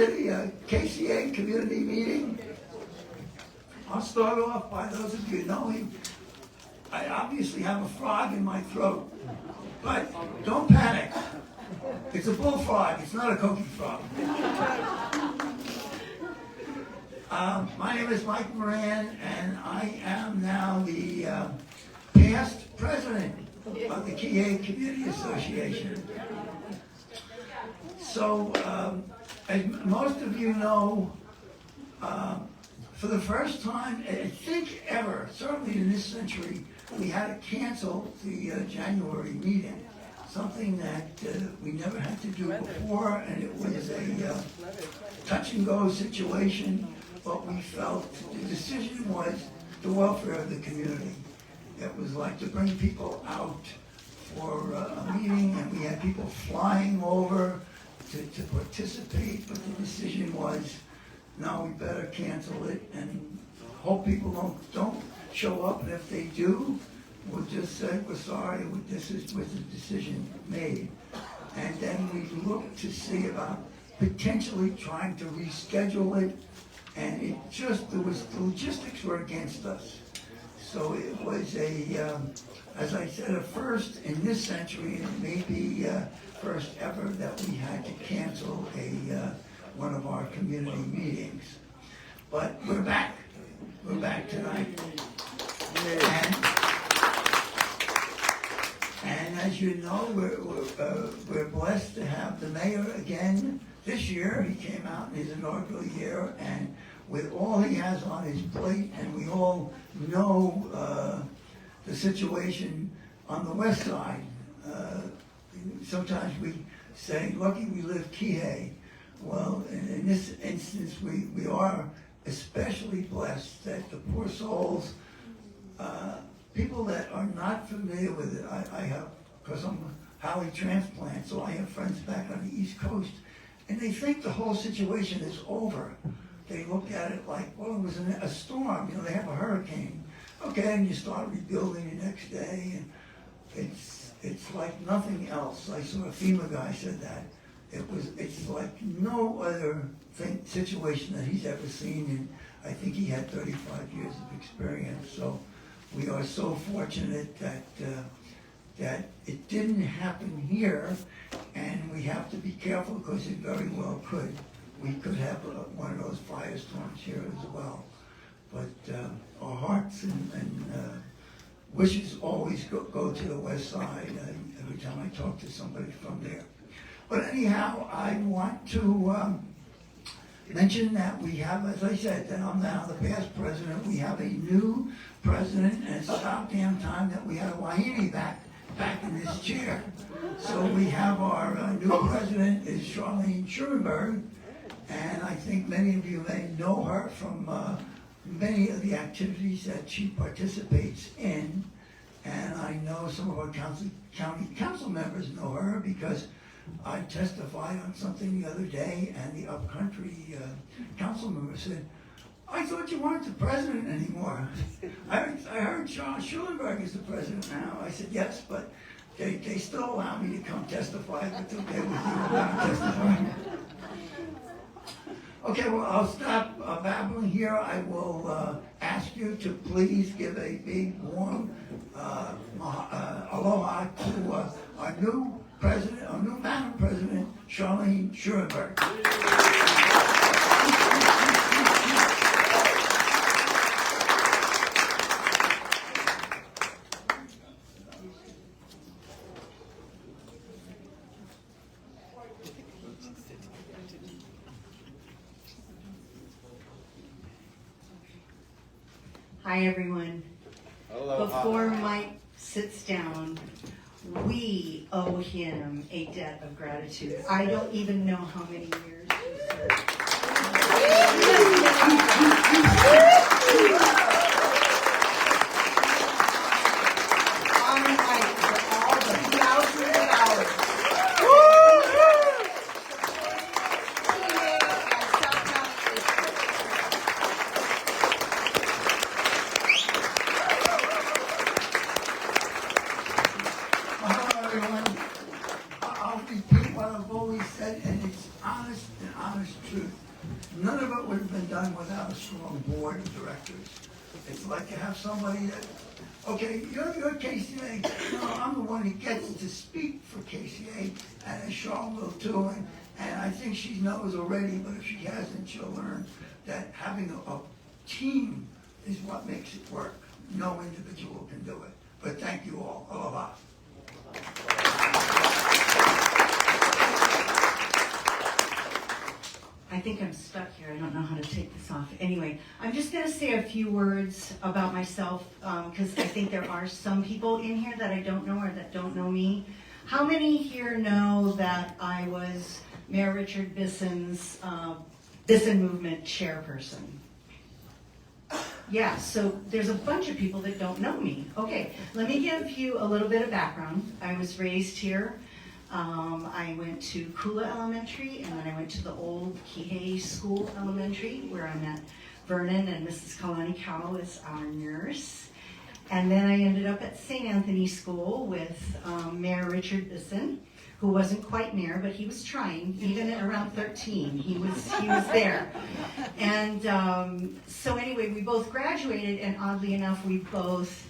to the KCA community meeting. I'll start off by those of you knowing I obviously have a frog in my throat, but don't panic. It's a bullfrog, it's not a coqui frog. My name is Mike Moran, and I am now the past president of the KCA Community Association. So, as most of you know, for the first time, I think ever, certainly in this century, we had to cancel the January meeting, something that we never had to do before, and it was a touch-and-go situation, but we felt the decision was the welfare of the community. It was like to bring people out for a meeting, and we had people flying over to participate, but the decision was, no, we better cancel it and hope people don't show up, and if they do, we'll just say we're sorry, this was the decision made. And then we looked to see about potentially trying to reschedule it, and the logistics were against us. So it was as I said, a first in this century, and maybe first ever, that we had to cancel one of our community meetings. But we're back. We're back tonight. And as you know, we're blessed to have the mayor again this year. He came out in his inaugural year, and with all he has on his plate, and we all know the situation on the west side. Sometimes we say, lucky we live Kihei. Well, in this instance, we are especially blessed that the poor souls, people that are not familiar with it, I have, because I'm a Howie transplant, so I have friends back on the East Coast, and they think the whole situation is over. They look at it like, well, it was a storm, they have a hurricane. Okay, and you start rebuilding the next day, and it's like nothing else. I saw a FEMA guy said that. It's like no other situation that he's ever seen, and I think he had 35 years of experience. So we are so fortunate that it didn't happen here, and we have to be careful because it very well could. We could have one of those firestorms here as well. But our hearts and wishes always go to the west side every time I talk to somebody from there. But anyhow, I want to mention that we have, as I said, that I'm now the past president. We have a new president, and it's about damn time that we had a Wahine back in this chair. So we have our new president is Charlene Schulenburg, and I think many of you may know her from many of the activities that she participates in. And I know some of our county council members know her because I testified on something the other day, and the upcountry council member said, I thought you weren't the president anymore. I heard Charlene Schulenburg is the president now. I said, yes, but they still allow me to come testify if it's okay with you to testify. Okay, well, I'll stop babbling here. I will ask you to please give a big, warm aloha to our new president, our new Madam President, Charlene Schulenburg. Hi, everyone. Hello. Before Mike sits down, we owe him a debt of gratitude. I don't even know how many years he served. On Mike for all the thousands of hours. I'll repeat what I've always said, and it's honest truth. none of it would have been done without a strong board of directors. It's like to have somebody that, okay, you're KCA, no, I'm the one who gets to speak for KCA, and Charlene will too, and I think she knows already, but if she hasn't, she'll learn that having a team is what makes it work. No individual can do it. But thank you all. Aloha. I think I'm stuck here. I don't know how to take this off. Anyway, I'm just going to say a few words about myself because I think there are some people in here that I don't know or that don't know me. How many here know that I was Mayor Richard Bisson's Bisson Movement chairperson? Yeah, so there's a bunch of people that don't know me. Okay, let me give you a little bit of background. I was raised here. I went to Kula Elementary, and then I went to the old KCA School Elementary, where I met Vernon, and Mrs. Kalani Cow is our nurse. And then I ended up at St. Anthony School with Mayor Richard Bisson, who wasn't quite mayor, but he was trying. Even at around 13, he was there. And so anyway, we both graduated, and oddly enough, we both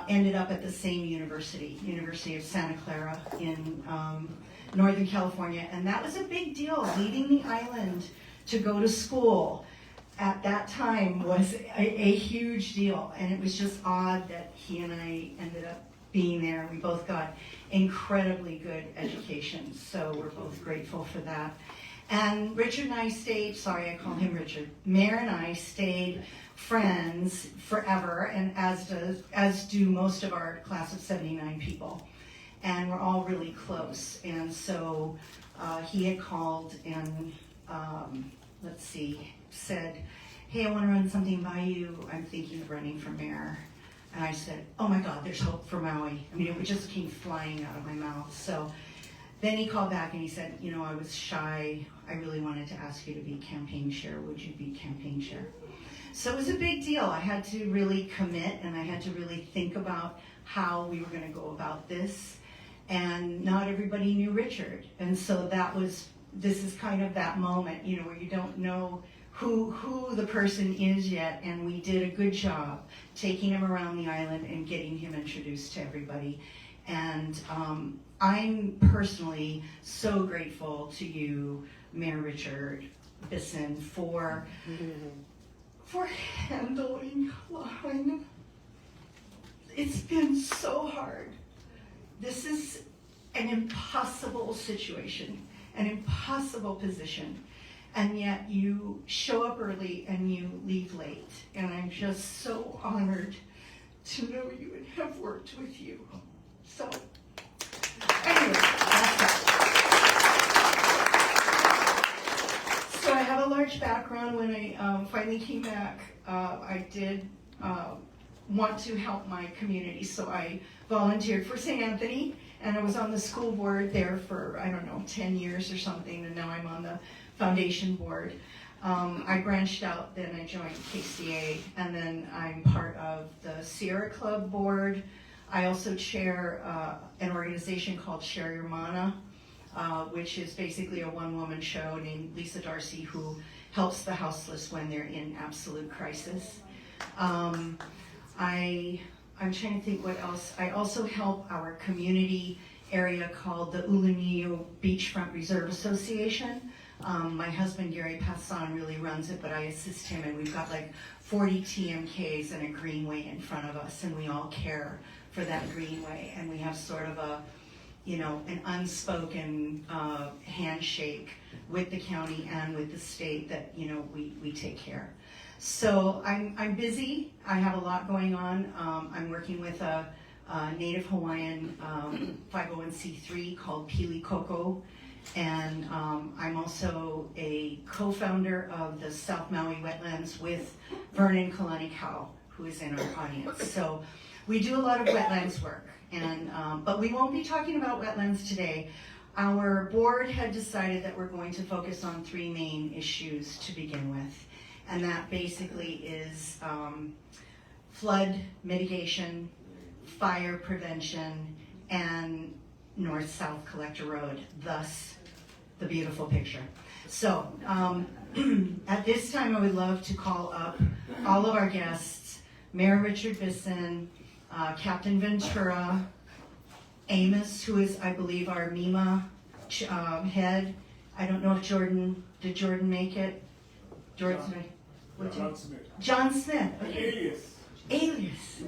ended up at the same university, University of Santa Clara in Northern California. And that was a big deal. Leaving the island to go to school at that time was a huge deal. And it was just odd that he and I ended up being there. We both got incredibly good education, so we're both grateful for that. And Richard and I stayed, sorry, I call him Richard. Mayor and I stayed friends forever, and as do most of our class of 79 people. And we're all really close. And so he had called and, said, hey, I want to run something by you. I'm thinking of running for mayor. And I said, oh my God, there's hope for Maui. I mean, it just came flying out of my mouth. So then he called back and he said, you know, I was shy. I really wanted to ask you to be campaign chair. Would you be campaign chair? So it was a big deal. I had to really commit, and I had to really think about how we were going to go about this. And not everybody knew Richard. And so this is kind of that moment, you know, where you don't know who the person is yet, and we did a good job taking him around the island and getting him introduced to everybody. And I'm personally so grateful to you, Mayor Richard Bisson, for handling Lahaina. It's been so hard. This is an impossible situation, an impossible position. And yet you show up early and you leave late. And I'm just so honored to know you and have worked with you. So, anyway, that's that. So I have a large background. When I finally came back, I did want to help my community. So I volunteered for St. Anthony, and I was on the school board there for, 10 years or something, and now I'm on the foundation board. I branched out, then I joined KCA, and then I'm part of the Sierra Club board. I also chair an organization called Share Your Mana, which is basically a one-woman show named Lisa Darcy, who helps the houseless when they're in absolute crisis. I'm trying to think what else. I also help our community area called the Ulanio Beachfront Reserve Association. My husband, Gary Passon, really runs it, but I assist him, and we've got like 40 TMKs and a greenway in front of us, and we all care for that greenway, and we have sort of an unspoken handshake with the county and with the state that, we take care. So I'm busy. I have a lot going on. I'm working with a Native Hawaiian 501c3 called Pili Koko. And I'm also a co-founder of the South Maui Wetlands with Vernon Kalani Cow, who is in our audience. So we do a lot of wetlands work, and but we won't be talking about wetlands today. Our board had decided that we're going to focus on three main issues to begin with, and that basically is flood mitigation, fire prevention, and north-south collector road, thus the beautiful picture. So at this time, I would love to call up all of our guests, Mayor Richard Bisson, Captain Ventura, Amos, who is, I believe, our MEMA head. I don't know if did Jordan make it? John Smith. John Smith. Okay. Alias.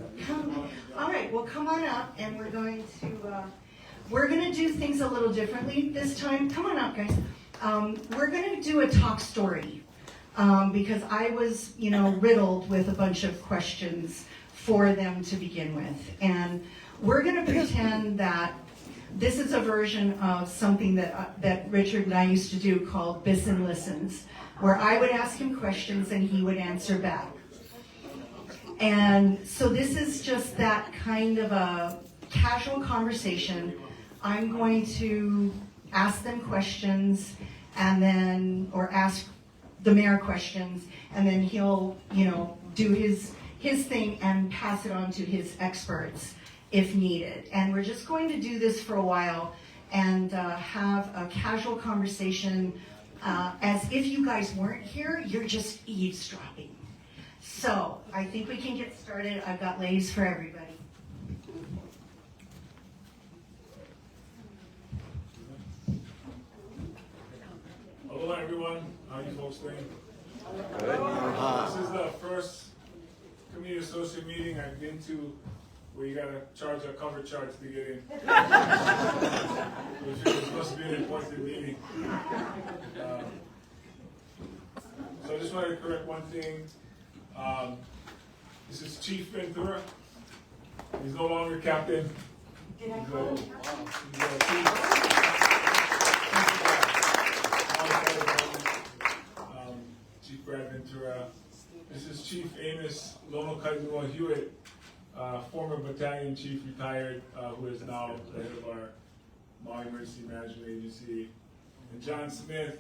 All right, well, come on up, and we're going to do things a little differently this time. Come on up, guys. We're going to do a talk story because I was, riddled with a bunch of questions for them to begin with. And we're going to pretend that this is a version of something that Richard and I used to do called Bisson Listens, where I would ask him questions and he would answer back. And so this is just that kind of a casual conversation. I'm going to ask them questions or ask the mayor questions, and then he'll, do his thing and pass it on to his experts if needed. And we're just going to do this for a while and have a casual conversation as if you guys weren't here, you're just eavesdropping. So I think we can get started. I've got ladies for everybody. Hello everyone, how are you folks doing? Good. This is the first community associate meeting I've been to where you gotta charge a cover charge to get in. Which is supposed to be an important meeting. So I just wanted to correct one thing. This is Chief Ventura. He's no longer captain. He's a Chief Brad Ventura. This is Chief Amos Lono Kaizua Hewitt, former battalion chief, retired, who is now the head of our Maui Emergency Management Agency. And John Smith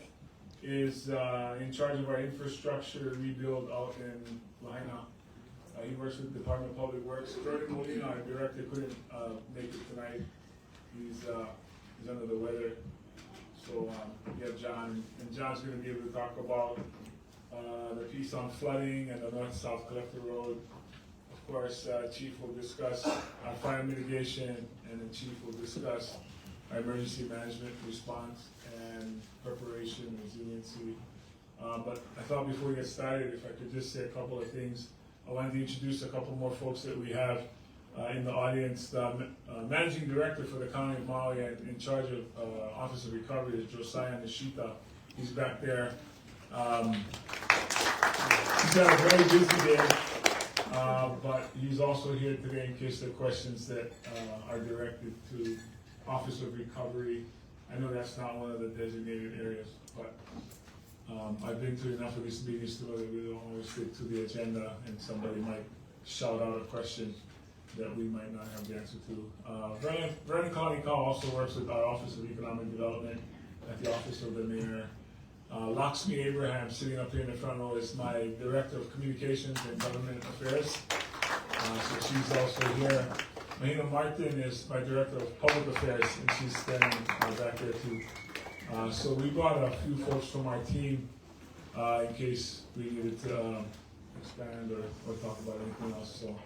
is in charge of our infrastructure rebuild out in Lahaina. He works with the Department of Public Works. Jordan Molina, our director, couldn't make it tonight. He's under the weather. So we have John, and John's going to be able to talk about the piece on flooding and the north-south collector road. Of course, Chief will discuss our fire mitigation, and the Chief will discuss our emergency management response and preparation, resiliency. But I thought before we get started, if I could just say a couple of things. I wanted to introduce a couple more folks that we have in the audience. The Managing Director for the County of Maui and in charge of Office of Recovery is Josiah Nishita. He's back there. He's got a very busy day, but he's also here today in case there are questions that are directed to Office of Recovery. I know that's not one of the designated areas, but I've been to enough of these meetings to know that we don't always stick to the agenda, and somebody might shout out a question that we might not have the answer to. Vernon County Call also works with our Office of Economic Development at the Office of the Mayor. Lakshmi Abraham, sitting up here in the front row, is my Director of Communications and Government Affairs. So she's also here. Mahina Martin is my Director of Public Affairs, and she's standing back there too. So we brought a few folks from our team in case we needed to expand or talk about anything else. So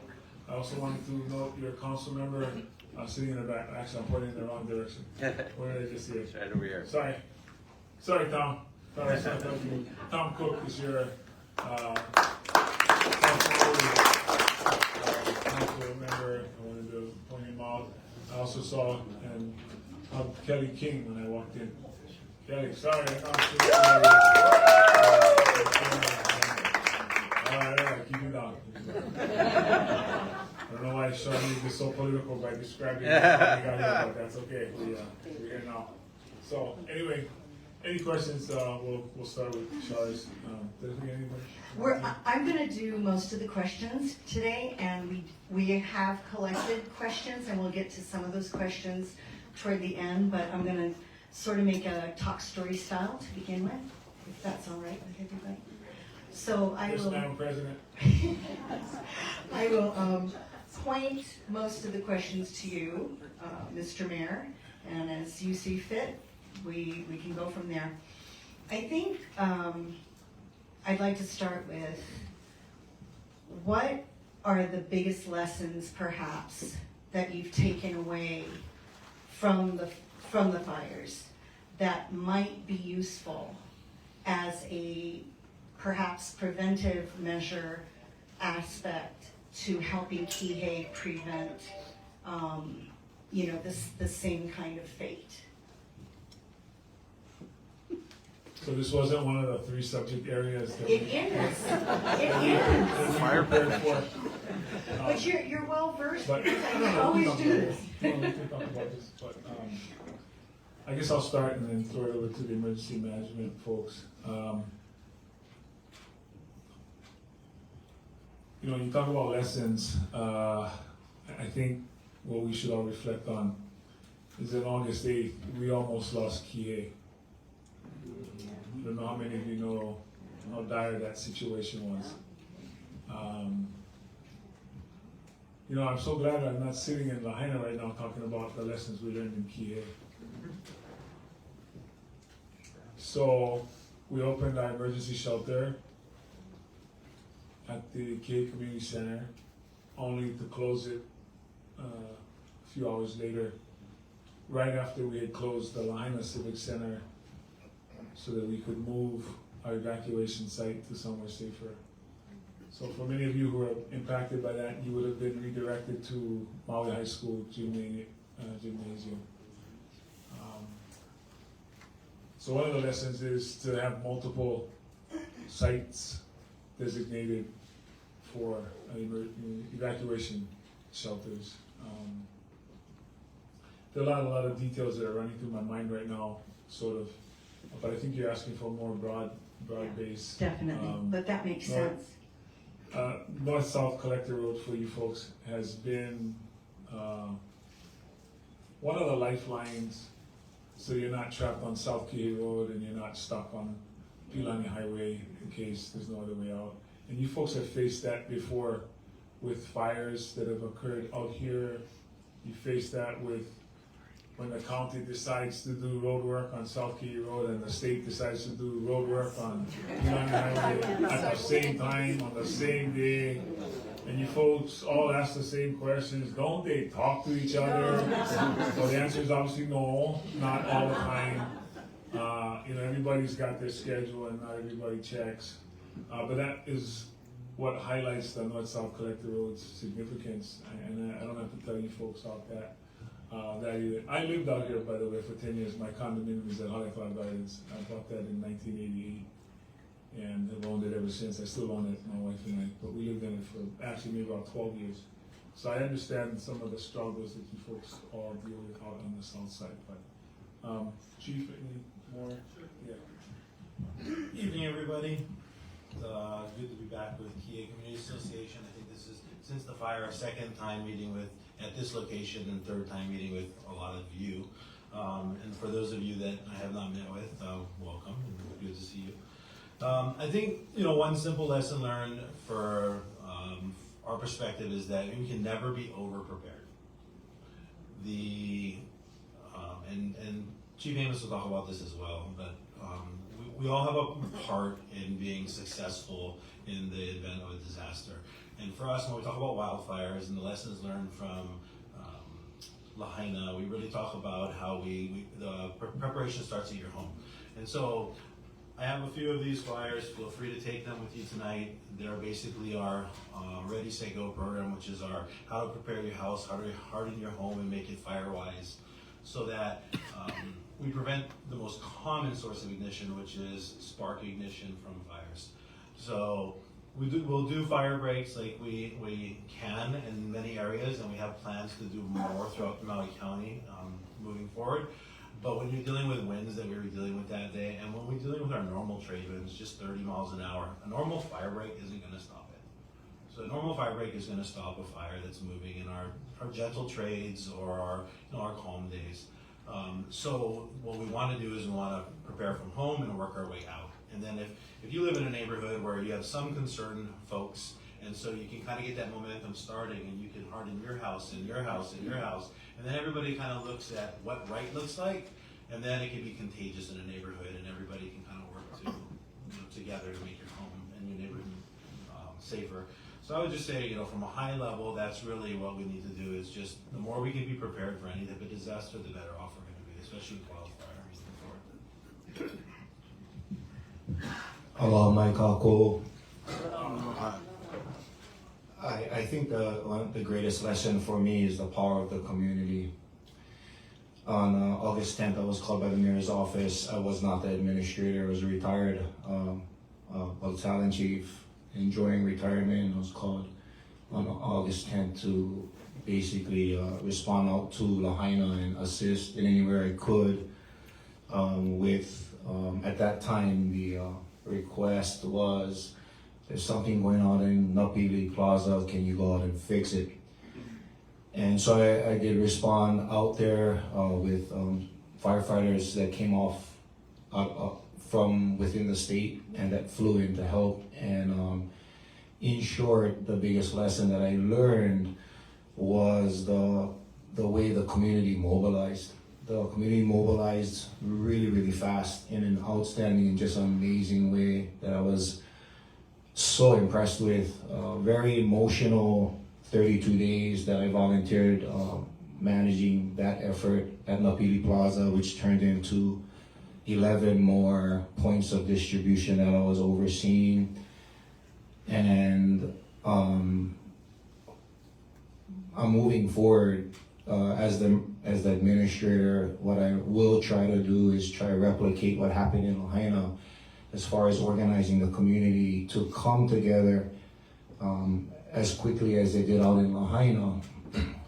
I also wanted to note your council member sitting in the back. Actually, I'm pointing in the wrong direction. Where did I just see it? Right over here. Sorry, Tom. Tom Cook is your council member. I wanted to point him out. I also saw Kelly King when I walked in. Kelly, sorry, I'm all right, keep it down. I don't know why Charlene is so political by describing how we got here, but that's okay. We're here now. So anyway, any questions? We'll start with Charles. Did we get anybody? I'm going to do most of the questions today, and we have collected questions, and we'll get to some of those questions toward the end. But I'm going to sort of make a talk story style to begin with, if that's all right with everybody. So I Yes, will. Madam President. I will point most of the questions to you, Mr. Mayor, and as you see fit. we can go from there. I think I'd like to start with, what are the biggest lessons perhaps that you've taken away from the fires that might be useful as a perhaps preventive measure aspect to helping Kihei prevent the same kind of fate? So this wasn't one of the 3 subject areas that It is. It is. fire prepared for. But you're well versed. But I always do this. We can talk about this, but I guess I'll start and then throw it over to the emergency management folks. When you talk about lessons, I think what we should all reflect on is that August 8th, we almost lost Kihei. I don't know how many of you know how dire that situation was. I'm so glad I'm not sitting in Lahaina right now talking about the lessons we learned in Kihei. So we opened our emergency shelter at the Kihei Community Center, only to close it a few hours later, right after we had closed the Lahaina Civic Center, so that we could move our evacuation site to somewhere safer. So for many of you who are impacted by that, you would have been redirected to Maui High School gymnasium. So one of the lessons is to have multiple sites designated for evacuation shelters. There are a lot of details that are running through my mind right now, sort of, but I think you're asking for more broad-based. Definitely, but that makes sense. North-South Collector Road for you folks has been one of the lifelines, so you're not trapped on South Kihei Road and you're not stuck on Pilani Highway in case there's no other way out. And you folks have faced that before with fires that have occurred out here. You face that with when the county decides to do road work on South Kihei Road and the state decides to do road work on Pilani Highway at the same time, on the same day. And you folks all ask the same questions. Don't they talk to each other? Well, the answer is obviously no, not all the time. Everybody's got their schedule and not everybody checks. But that is what highlights the North-South Collector Road's significance. And I don't have to tell you folks about that. Either. I lived out here, by the way, for 10 years. My condominium is at Haleakala Gardens. I bought that in 1988 and have owned it ever since. I still own it, my wife and I, but we lived in it for actually maybe about 12 years. So I understand some of the struggles that you folks all deal with out on the south side. But Chief, any more? Yeah. Evening, everybody. Good to be back with KCA Community Association. I think this is, since the fire, our 2nd time meeting at this location and 3rd time meeting with a lot of you. And for those of you that I have not met with, welcome, and good to see you. I think, one simple lesson learned for our perspective is that we can never be over-prepared. And Chief Amos will talk about this as well, but we all have a part in being successful in the event of a disaster. And for us, when we talk about wildfires and the lessons learned from Lahaina, we really talk about how the preparation starts at your home. And so I have a few of these flyers. Feel free to take them with you tonight. They're basically our Ready, Set, Go program, which is our how to prepare your house, how to harden your home and make it fire-wise, so that we prevent the most common source of ignition, which is spark ignition from fires. So we'll do fire breaks like we can in many areas, and we have plans to do more throughout Maui County moving forward. But when you're dealing with winds that we were dealing with that day, and when we're dealing with our normal trade winds, just 30 miles an hour, a normal fire break isn't going to stop it. So a normal fire break is going to stop a fire that's moving in our gentle trades or our calm days. So what we want to do is we want to prepare from home and work our way out. And then if you live in a neighborhood where you have some concerned folks, and so you can kind of get that momentum starting, and you can harden your house and your house and your house, and then everybody kind of looks at what right looks like, and then it can be contagious in a neighborhood, and everybody can kind of work together to make your home and your neighborhood safer. So I would just say, from a high level, that's really what we need to do, is just the more we can be prepared for any type of disaster, the better off we're going to be, especially with wildfire moving forward. Hello, Mike Ako. I think the greatest lesson for me is the power of the community. On August 10th, I was called by the mayor's office. I was not the administrator, I was a retired battalion chief, enjoying retirement. I was called on August 10th to basically respond out to Lahaina and assist in anywhere I could at that time, the request was, there's something going on in Napili Plaza, can you go out and fix it? And so I did respond out there with firefighters that came off from within the state and that flew in to help. And in short, the biggest lesson that I learned was the way the community mobilized. The community mobilized really, really fast in an outstanding and just amazing way that I was so impressed with. Very emotional 32 days that I volunteered managing that effort at Napili Plaza, which turned into 11 more points of distribution that I was overseeing. And I'm moving forward as the administrator. What I will try to do is try to replicate what happened in Lahaina as far as organizing the community to come together as quickly as they did out in Lahaina.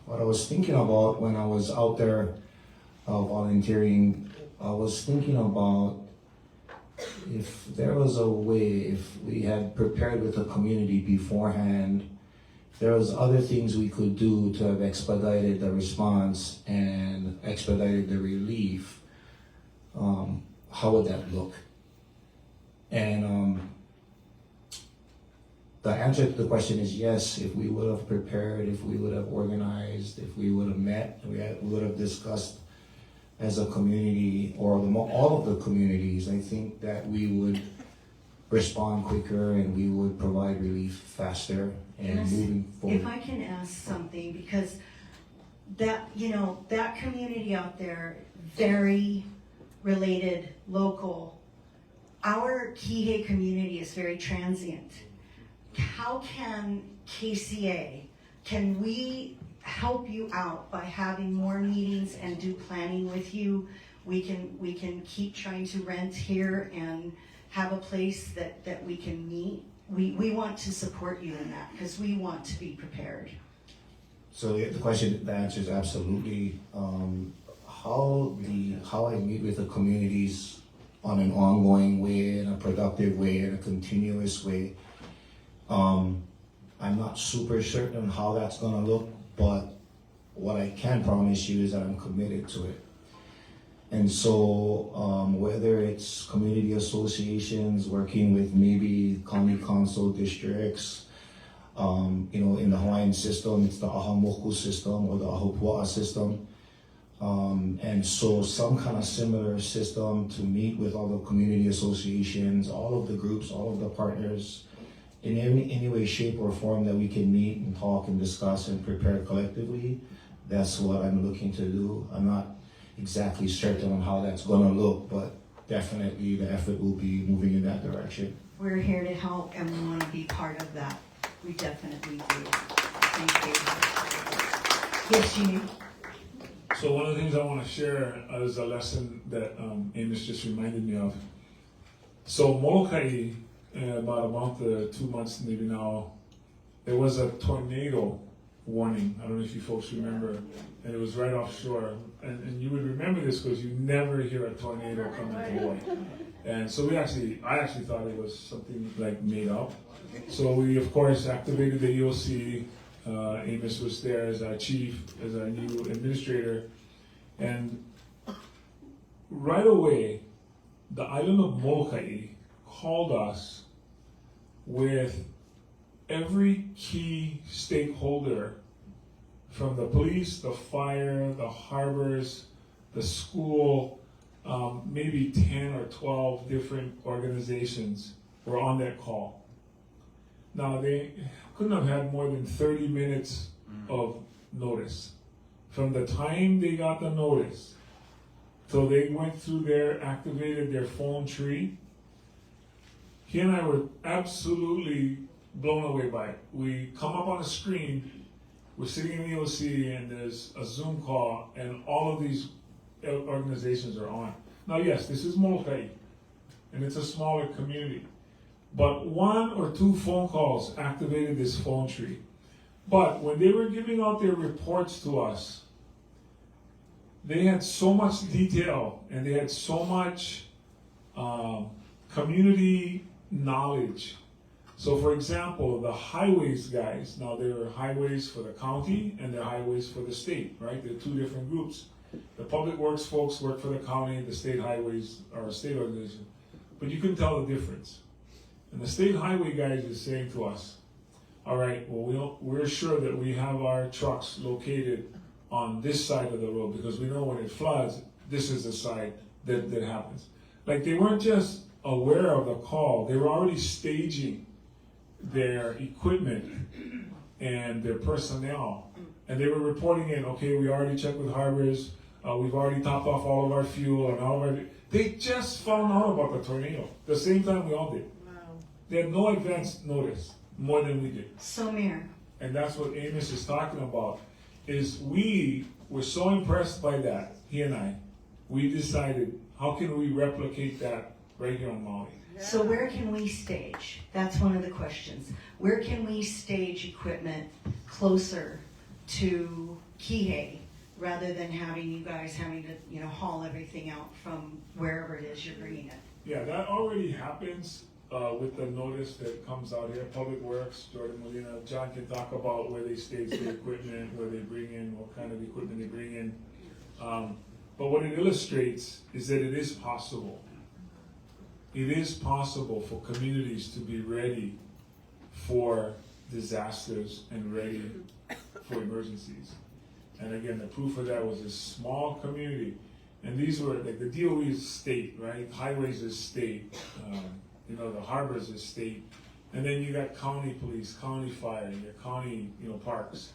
What I was thinking about when I was out there volunteering, I was thinking about if there was a way, if we had prepared with the community beforehand, if there was other things we could do to have expedited the response and expedited the relief, how would that look? And the answer to the question is yes. If we would have prepared, if we would have organized, if we would have met, we would have discussed as a community, or all of the communities, I think that we would respond quicker and we would provide relief faster and Yes. moving forward. If I can ask something, because that community out there, very related, local. Our Kihei community is very transient. How can KCA, can we help you out by having more meetings and do planning with you? We can keep trying to rent here and have a place that we can meet. We want to support you in that because we want to be prepared. So the answer is absolutely. How I meet with the communities on an ongoing way, in a productive way, in a continuous way. I'm not super certain how that's gonna look, but what I can promise you is that I'm committed to it. And so whether it's community associations working with maybe county council districts, in the Hawaiian system, it's the Ahamoku system or the Ahupua'a system. And so some kind of similar system to meet with all the community associations, all of the groups, all of the partners, in any way, shape, or form that we can meet and talk and discuss and prepare collectively. That's what I'm looking to do. I'm not exactly certain on how that's gonna look, but definitely the effort will be moving in that direction. We're here to help and we want to be part of that. We definitely do. Thank you. Yes, Jeannie? So one of the things I want to share is a lesson that Amos just reminded me of. So Molokai, about a month or 2 months maybe now, there was a tornado warning. I don't know if you folks remember, and it was right offshore. And you would remember this because you never hear a tornado coming to Hawaii. And so I actually thought it was something like made up. So we of course activated the EOC. Amos was there as our chief, as our new administrator, and right away, the island of Molokai called us with every key stakeholder from the police, the fire, the harbors, the school, maybe 10 or 12 different organizations were on that call. Now, they couldn't have had more than 30 minutes of notice. From the time they got the notice till they went through there, activated their phone tree, he and I were absolutely blown away by it. We come up on a screen, we're sitting in the OC, and there's a Zoom call, and all of these organizations are on. Now, yes, this is Molokai, and it's a smaller community, but 1 or 2 phone calls activated this phone tree. But when they were giving out their reports to us, they had so much detail, and they had so much community knowledge. So, for example, the highways guys, now there are highways for the county and there are highways for the state, right? They're 2 different groups. The public works folks work for the county, the state highways are a state organization. But you can tell the difference. And the state highway guys is saying to us, all right, well, we're sure that we have our trucks located on this side of the road because we know when it floods, this is the side that happens. Like, they weren't just aware of the call, they were already staging their equipment and their personnel. And they were reporting in, okay, we already checked with harbors, we've already topped off all of our fuel and all of our... They just found out about the tornado the same time we all did. Wow. They had no advance notice, more than we did. So, Mayor, And that's what Amos is talking about, is we were so impressed by that, he and I, we decided, how can we replicate that right here on Maui? so where can we stage? That's one of the questions. Where can we stage equipment closer to Kihei rather than having you guys having to, haul everything out from wherever it is you're bringing it? Yeah, that already happens with the notice that comes out here. Public Works, Jordan Molina, John can talk about where they stage their equipment, where they bring in, what kind of equipment they bring in. But what it illustrates is that it is possible. It is possible for communities to be ready for disasters and ready for emergencies. And again, the proof of that was a small community. And these were, like, the DOE is state, right? Highways is state. The harbors is state. And then you got county police, county fire, your county, parks.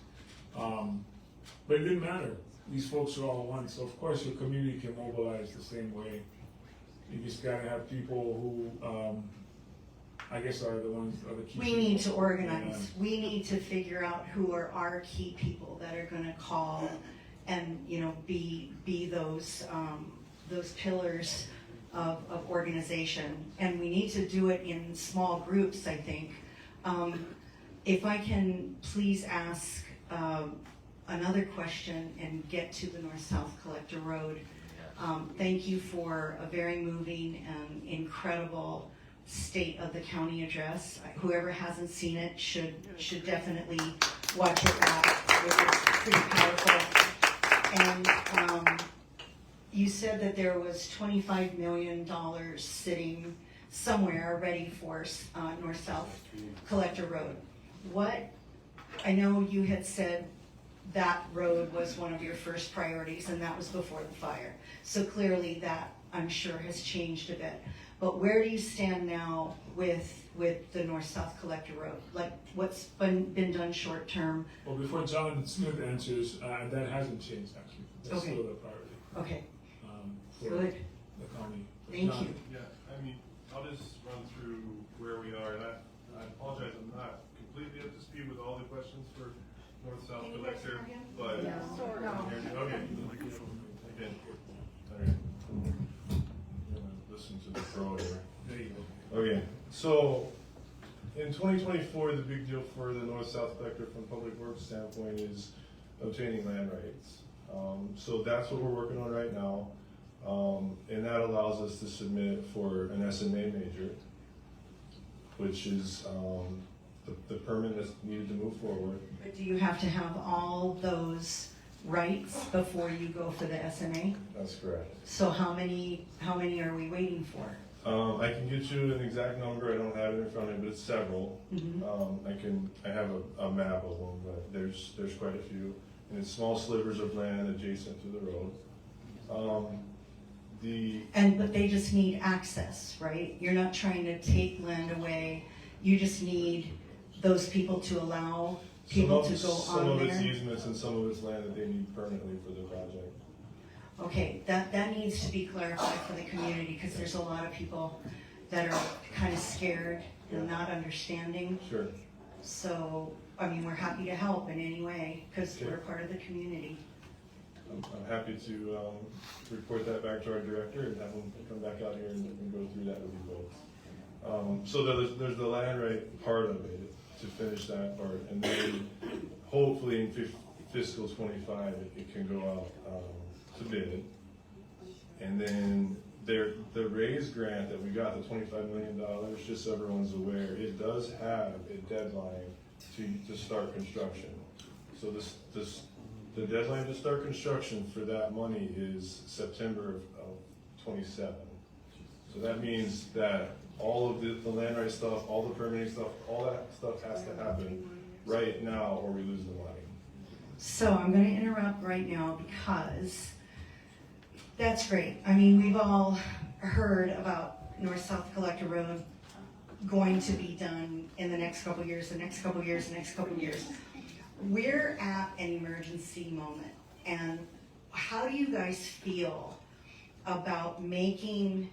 But it didn't matter. These folks are all one. So of course your community can mobilize the same way. You just gotta have people who, I guess are the ones, are the key. We need to organize. We need to figure out who are our key people that are gonna call and, be those pillars of organization. And we need to do it in small groups, I think. If I can please ask another question and get to the North-South Collector Road. Thank you for a very moving and incredible state of the county address. Whoever hasn't seen it should definitely watch it back. It was pretty powerful. And you said that there was $25 million sitting somewhere ready for North-South Collector Road. I know you had said that road was one of your first priorities, and that was before the fire. So clearly that, I'm sure, has changed a bit. But where do you stand now with the North-South Collector Road? Like, what's been done short term? Well, before John Smith answers, that hasn't changed actually. That's Okay. still the priority. Okay, For good. the county. Thank John? you. Yeah, I'll just run through where we are, and I apologize, I'm not completely up to speed with all the questions for North-South Can you guys Collector, hear him? but. Yeah. Sort of. Okay. Okay. All right. I'm gonna listen to the pro here. There you go. Okay, so in 2024, the big deal for the North-South Collector from Public Works standpoint is obtaining land rights. So that's what we're working on right now. And that allows us to submit for an SMA major, which is the permit that's needed to move forward. But do you have to have all those rights before you go for the SMA? That's correct. So how many are we waiting for? I can get you an exact number. I don't have it in front of me, but it's several. Mhm. I have a map of them, but there's quite a few, and it's small slivers of land adjacent to the road. But they just need access, right? You're not trying to take land away, you just need those people to allow people to go Some on of it's there? easements and some of it's land that they need permanently for the project. Okay, that needs to be clarified for the community, because there's a lot of people that are kind of scared and not understanding. Sure. So, I mean, we're happy to help in any way, because we're part of the community. I'm happy to report that back to our director and have him come back out here and go through that with you folks. So there's the land right part of it, to finish that part, and then hopefully in fiscal 25, it can go out to bid. And then the raise grant that we got, the $25 million, just so everyone's aware, it does have a deadline to start construction. So the deadline to start construction for that money is September of 27. So that means that all of the land right stuff, all the permitting stuff, all that stuff has to happen right now or we lose the money. So I'm going to interrupt right now, because that's great. I mean, we've all heard about North-South Collector Road going to be done in the next couple years, the next couple years, the next couple years. We're at an emergency moment, and how do you guys feel about making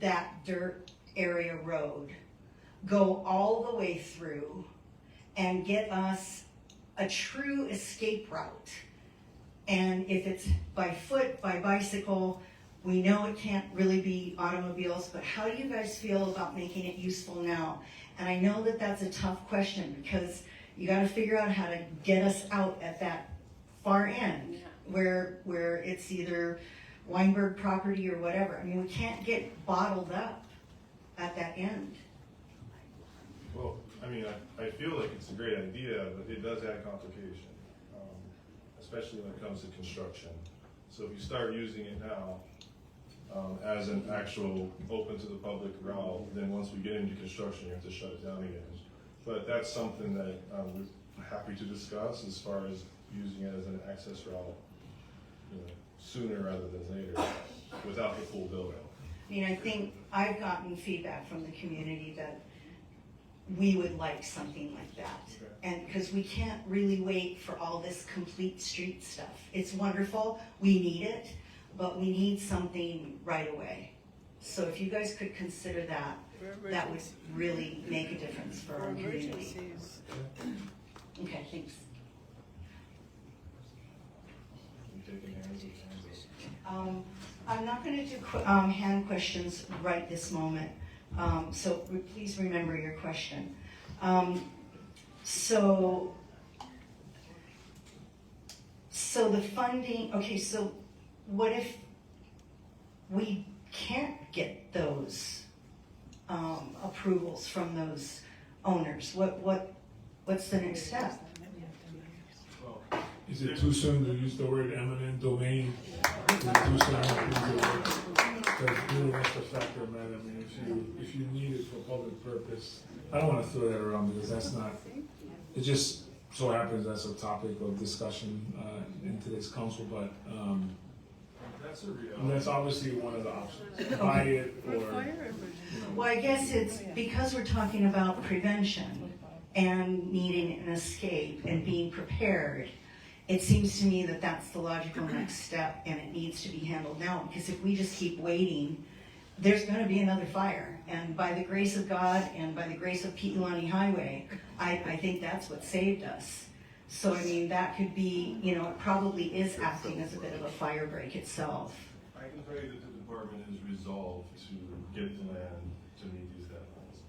that dirt area road go all the way through and get us a true escape route? And if it's by foot, by bicycle, we know it can't really be automobiles, but how do you guys feel about making it useful now? And I know that that's a tough question, because you got to figure out how to get us out at that far end where it's either Weinberg property or whatever. I mean, we can't get bottled up at that end. Well, I mean, I feel like it's a great idea, but it does add complication, especially when it comes to construction. So if you start using it now as an actual open to the public route, then once we get into construction, you have to shut it down again. But that's something that we're happy to discuss as far as using it as an access route, sooner rather than later, without the full build out. I mean, I think I've gotten feedback from the community that we would like something like that. Okay. And because we can't really wait for all this complete street stuff. It's wonderful, we need it, but we need something right away. So if you guys could consider that, that would really make a difference for our community. Okay, thanks. You taking hands or hands up? I'm not going to do hand questions right this moment, so please remember your question. So the funding, okay, so what if we can't get those approvals from those owners? What's the next step? Is it too soon to use the word eminent domain? Is it too soon to use the word? Because really that's the factor of matter. I mean, if you need it for public purpose, I don't want to throw that around, because that's not, it just so happens that's a topic of discussion in today's council, but That's a reality. that's obviously one of the options. Buy it or, Well, I guess it's because we're talking about prevention and needing an escape and being prepared. It seems to me that that's the logical next step, and it needs to be handled now, because if we just keep waiting, there's going to be another fire. And by the grace of God and by the grace of Pi'ilani Highway, I think that's what saved us. So, I mean, that could be, it probably is acting as a bit of a fire break itself. I can tell you that the department is resolved to get the land to meet these deadlines.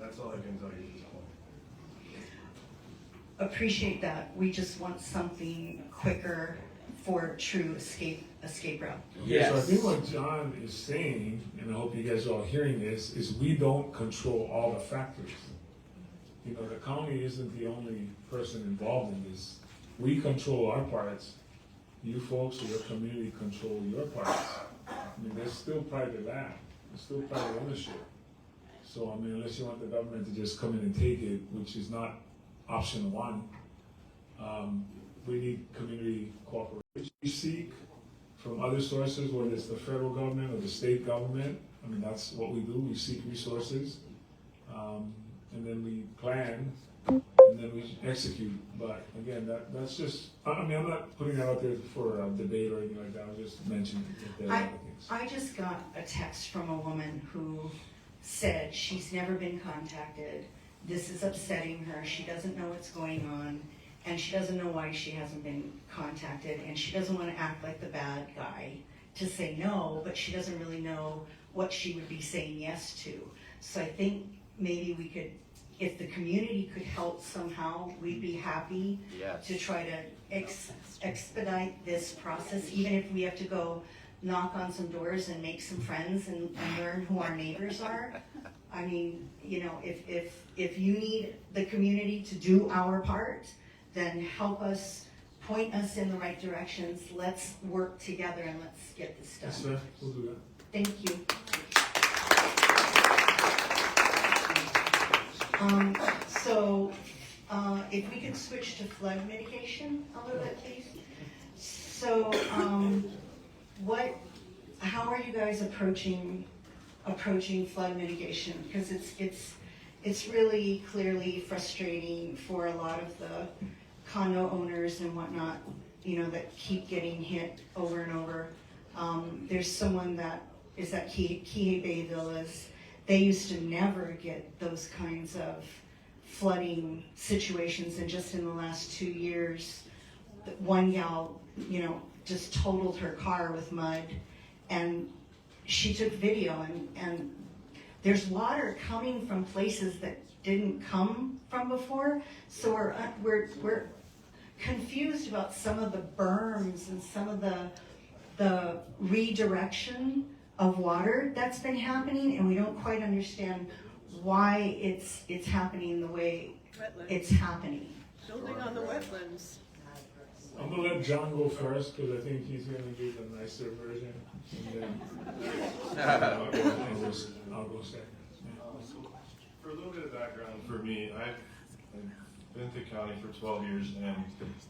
That's all I can tell you at this point. Appreciate that. We just want something quicker for true escape route. So I think what John is saying, and I hope you guys are all hearing this, is we don't control all the factors. The county isn't the only person involved in this. We control our parts. You folks or your community control your parts. I mean, there's still private land. There's still private ownership. So, I mean, unless you want the government to just come in and take it, which is not option one, we need community cooperation. We seek from other sources, whether it's the federal government or the state government. I mean, that's what we do, we seek resources, and then we plan, and then we execute. But again, that's just, I mean, I'm not putting that out there for a debate or anything like that, I'm just mentioning that there are other things. I just got a text from a woman who said she's never been contacted. This is upsetting her. She doesn't know what's going on, and she doesn't know why she hasn't been contacted, and she doesn't want to act like the bad guy to say no, but she doesn't really know what she would be saying yes to. So I think maybe we could, if the community could help somehow, we'd be happy to try to expedite this process, even if we have to go knock on some doors and make some friends and learn who our neighbors are. I mean, you know, if you need the community to do our part, then help us, point us in the right directions. Let's work together and let's get this done. Yes, sir, we'll do that. Thank you. If we could switch to flood mitigation a little bit, please. So, how are you guys approaching flood mitigation? Because it's really clearly frustrating for a lot of the condo owners and whatnot, you know, that keep getting hit over and over. There's someone that is at KCA Bay Villas. They used to never get those kinds of flooding situations, and just in the last 2 years, one gal, you know, just totaled her car with mud, and she took video, and there's water coming from places that didn't come from before, so we're confused about some of the berms and some of the redirection of water that's been happening, and we don't quite understand why it's happening the way it's happening. Building on the wetlands. I'm gonna let John go first, because I think he's gonna give a nicer version, and then I'll go second. For a little bit of background for me, I've been to county for 12 years, and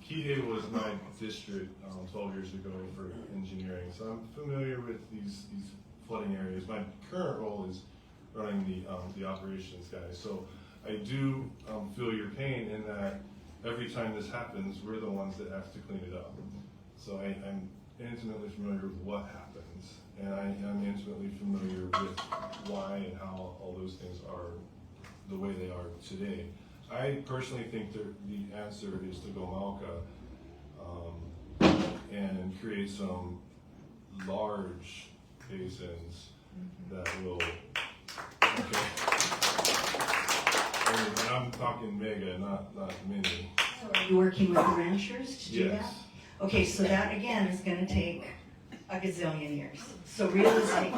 KCA was my district 12 years ago for engineering. So I'm familiar with these flooding areas. My current role is running the operations guys. So I do feel your pain in that every time this happens, we're the ones that have to clean it up. So I'm intimately familiar with what happens, and I am intimately familiar with why and how all those things are the way they are today. I personally think that the answer is to go Malka and create some large basins that will, okay. And I'm talking mega, not mini. Are you working with the ranchers to do Yes. that? Okay, so that again is gonna take a gazillion years. So No, realistically, I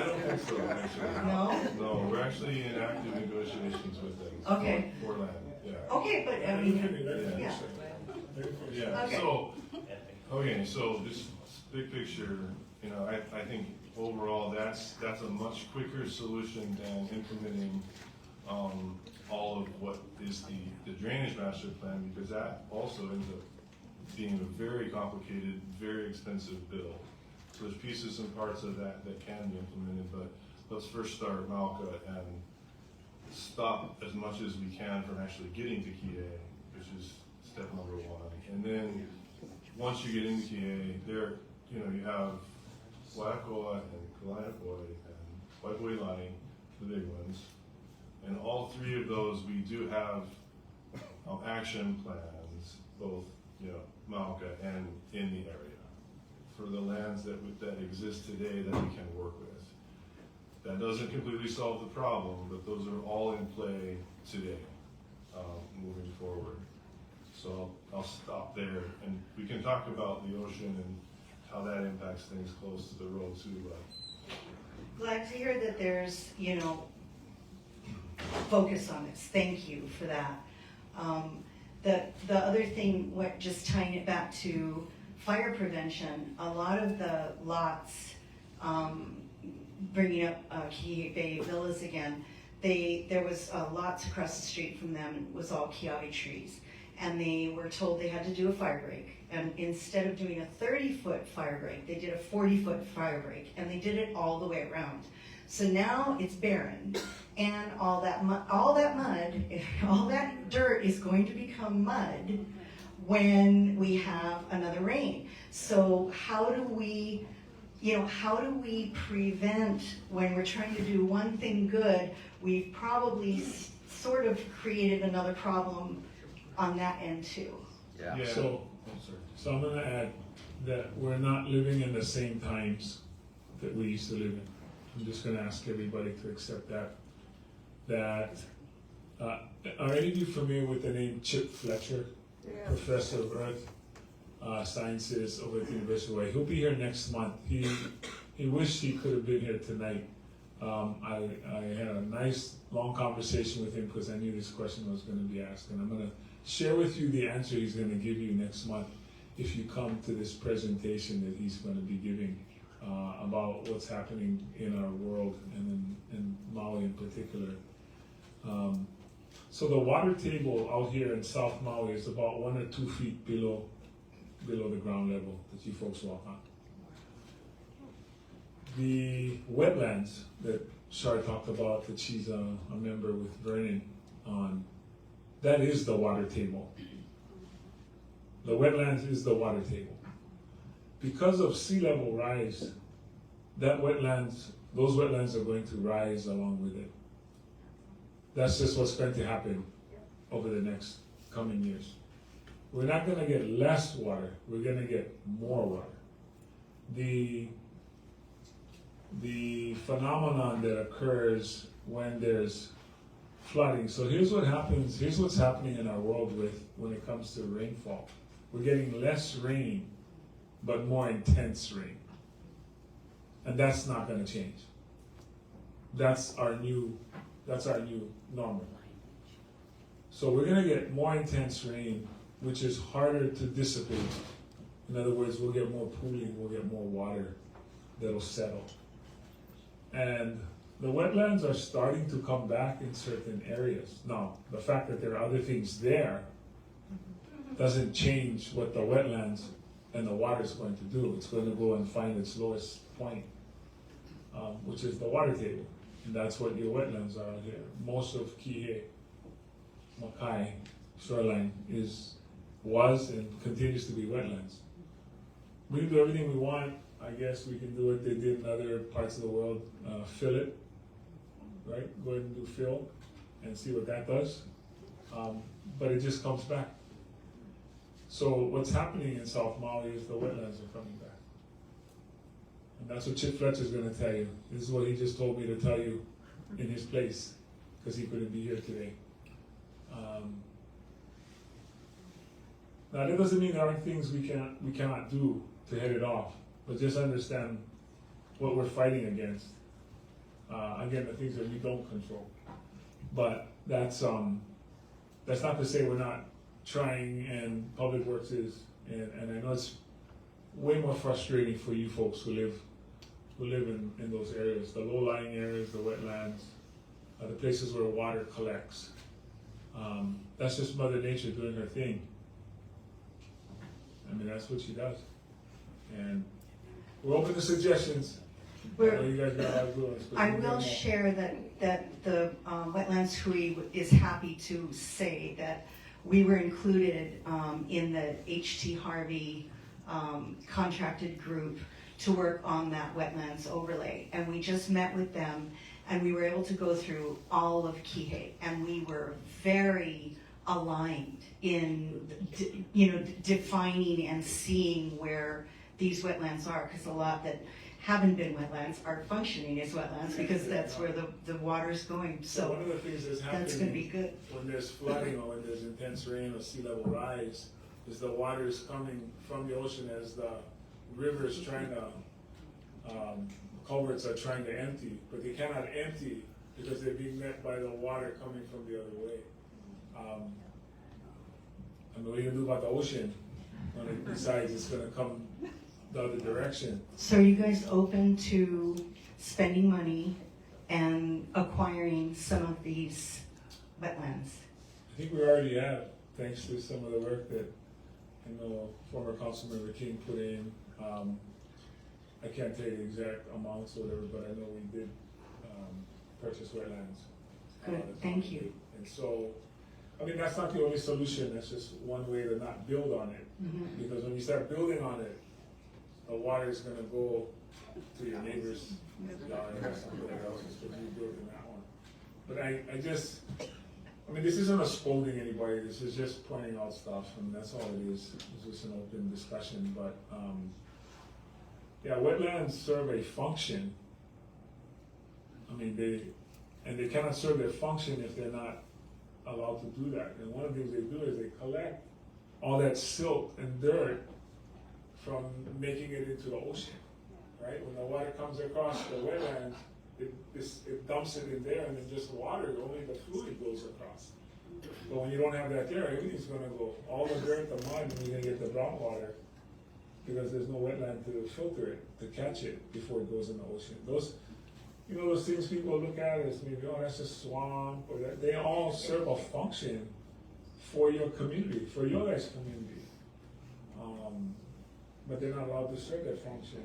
don't think so, actually. no? No, we're actually in active negotiations with them. Okay. For land, yeah. Okay, but I mean, yeah. Yeah, Okay. so this big picture, you know, I think overall that's a much quicker solution than implementing all of what is the drainage master plan, because that also ends up being a very complicated, very expensive bill. So there's pieces and parts of that can be implemented, but let's first start Malka and stop as much as we can from actually getting to KCA, which is step number one. And then once you get into KCA, there, you know, you have Waiakoa and Kalaipoi and Waipuilani, the big ones. And all three of those, we do have action plans, both, you know, Malka and in the area, for the lands that exist today that we can work with. That doesn't completely solve the problem, but those are all in play today, moving forward. So I'll stop there, and we can talk about the ocean and how that impacts things close to the road too. Glad to hear that there's, you know, focus on this. Thank you for that. The other thing, just tying it back to fire prevention, a lot of the lots, bringing up KCA Bay Villas again, there was lots across the street from them, it was all kiawe trees. and they were told they had to do a fire break. And instead of doing a 30-foot fire break, they did a 40-foot fire break, and they did it all the way around. So now it's barren, and all that mud, all that dirt is going to become mud when we have another rain. So how do we prevent, when we're trying to do one thing good, we've probably sort of created another problem on that end too. Yeah. So I'm gonna add that we're not living in the same times that we used to live in. I'm just gonna ask everybody to accept that. Are any of you familiar with the name Chip Fletcher? Professor of Earth Sciences over at the University of Hawaii. He'll be here next month. He wished he could have been here tonight. I had a nice long conversation with him because I knew this question was gonna be asked, and I'm gonna share with you the answer he's gonna give you next month if you come to this presentation that he's gonna be giving about what's happening in our world and in Maui in particular. So the water table out here in South Maui is about 1 or 2 feet below the ground level that you folks walk on. The wetlands that Shar talked about, that she's a member with Vernon on, that is the water table. The wetlands is the water table. Because of sea level rise, those wetlands are going to rise along with it. That's just what's going to happen over the next coming years. We're not going to get less water, we're going to get more water. The phenomenon that occurs when there's flooding. So here's what's happening in our world when it comes to rainfall. We're getting less rain, but more intense rain. And that's not gonna change. That's our new normal. So we're gonna get more intense rain, which is harder to dissipate. In other words, we'll get more pooling, we'll get more water that'll settle. And the wetlands are starting to come back in certain areas. Now, the fact that there are other things there doesn't change what the wetlands and the water is going to do. It's going to go and find its lowest point, which is the water table. And that's what your wetlands are out here. Most of Kihei, Makai, shoreline was and continues to be wetlands. We can do everything we want. I guess we can do what they did in other parts of the world, fill it, right? Go ahead and do fill and see what that does. But it just comes back. So what's happening in South Maui is the wetlands are coming back. And that's what Chip Fletcher is going to tell you. This is what he just told me to tell you in his place, because he couldn't be here today. Now that doesn't mean there aren't things we cannot do to head it off, but just understand what we're fighting against. Again, the things that we don't control. But that's not to say we're not trying, and Public Works is, and I know it's way more frustrating for you folks who live in those areas, the low-lying areas, the wetlands, the places where water collects. That's just Mother Nature doing her thing. I mean, that's what she does. And we're open to suggestions. I know you guys got a lot of good ones, but I will share that the Wetlands Hui is happy to say that we were included in the H.T. Harvey contracted group to work on that wetlands overlay. And we just met with them, and we were able to go through all of Kihei, and we were very aligned in defining and seeing where these wetlands are, because a lot that haven't been wetlands are functioning as wetlands because that's where the water's going. So one of the things that's happening that's going to be good. when there's flooding or when there's intense rain or sea level rise is the water is coming from the ocean as the river is trying to, culverts are trying to empty, but they cannot empty because they're being met by the water coming from the other way. I mean, what are you gonna do about the ocean when it decides it's gonna come the other direction? So are you guys open to spending money and acquiring some of these wetlands? I think we already have. thanks to some of the work that, former Councilmember King put in, I can't tell you the exact amounts or whatever, but I know we did, purchase wetlands. Good, That's thank what we you. did. And so, I mean, that's not the only solution, that's just one way to not build on it. Because when you start building on it, the water is gonna go to your neighbor's yard or somebody else's, because you built in that one. But I mean, this isn't a scolding anybody, this is just pointing out stuff, and that's all it is. It's just an open discussion, but, yeah, wetlands serve a function. I mean, they cannot serve their function if they're not allowed to do that. And one of the things they do is they collect all that silt and dirt from making it into the ocean, right? When the water comes across the wetlands, it dumps it in there, and then just water, only the fluid goes across. But when you don't have that there, everything's gonna go, all the dirt, the mud, and you're gonna get the brown water, because there's no wetland to filter it, to catch it before it goes in the ocean. Those things people look at as maybe, oh, that's a swamp, or that, they all serve a function for your community, for your guys' community. But they're not allowed to serve that function.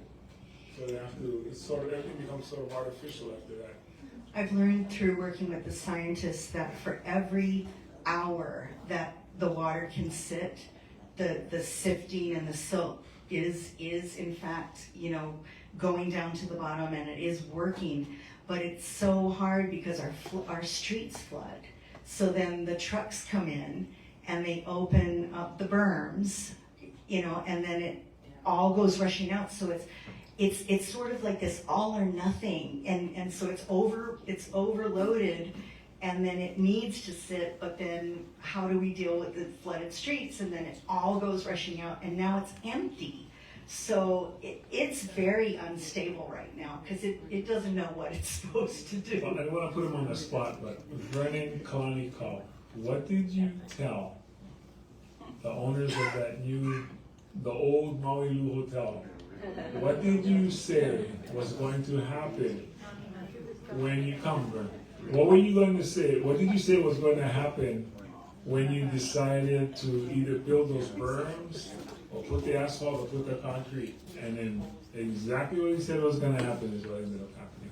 So they have to, everything becomes sort of artificial after that. I've learned through working with the scientists that for every hour that the water can sit, the sifting and the silt is in fact, going down to the bottom, and it is working. But it's so hard because our streets flood. So then the trucks come in and they open up the berms, and then it all goes rushing out. So it's sort of like this all or nothing, and so it's overloaded, and then it needs to sit, but then how do we deal with the flooded streets? And then it all goes rushing out, and now it's empty. So it's very unstable right now because it doesn't know what it's supposed to do. Well, I don't want to put him on the spot, but Vernon Kalani Call, what did you tell the owners of the old Maui Lu Hotel? What did you say was going to happen when you come, Vernon? What were you going to say? What did you say was going to happen when you decided to either build those berms or put the asphalt or put the concrete? And then exactly what you said was going to happen is what ended up happening.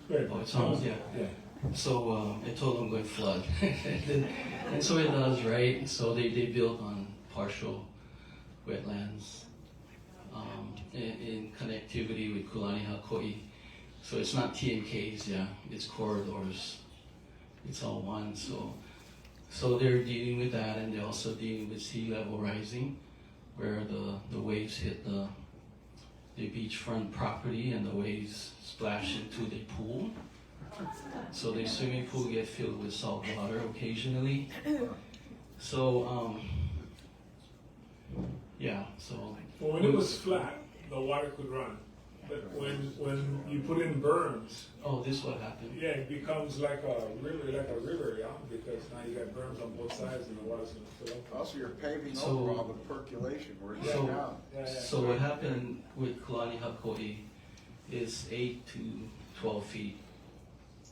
Great. Oh, it's on, yeah. Yeah. So I told them going flood. And so it does, right? So they built on partial wetlands in connectivity with Kulani Hakoi. So it's not TMKs, yeah, it's corridors. It's all one, so they're dealing with that, and they're also dealing with sea level rising, where the waves hit the beachfront property and the waves splash into the pool. So the swimming pool get filled with salt water occasionally. So yeah, so. Well, when it was flat, the water could run. But when you put in berms, Oh, this what happened. yeah, it becomes like a river, yeah, because now you got berms on both sides and the water's gonna fill up. Also, you're paving So- over all the percolation where it's So- down. Yeah, yeah. So what happened with Kulani Hakoi is 8 to 12 feet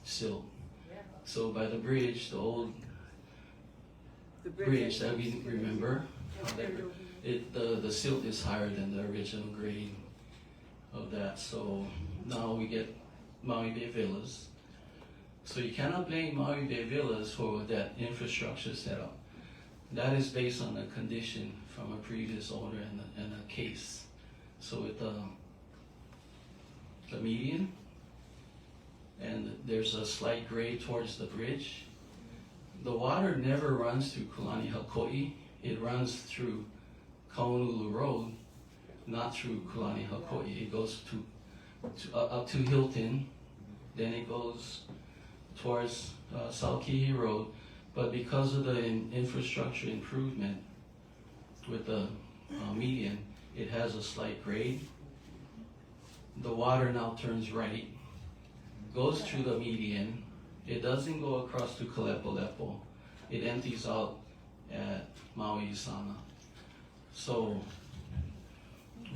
silt. So by the bridge, the old bridge that we remember, the silt is higher than the original grade of that. So now we get Maui Bay Villas. So you cannot blame Maui Bay Villas for that infrastructure setup. That is based on a condition from a previous owner and a case. So with the median, and there's a slight grade towards the bridge. The water never runs through Kulani Hakoi. It runs through Kaunulu Road, not through Kulani Hakoi. It goes up to Hilton, then it goes towards South Kihi Road. But because of the infrastructure improvement with the median, it has a slight grade. The water now turns right, goes through the median. It doesn't go across to Kalepolepo. It empties out at Maui Isana. So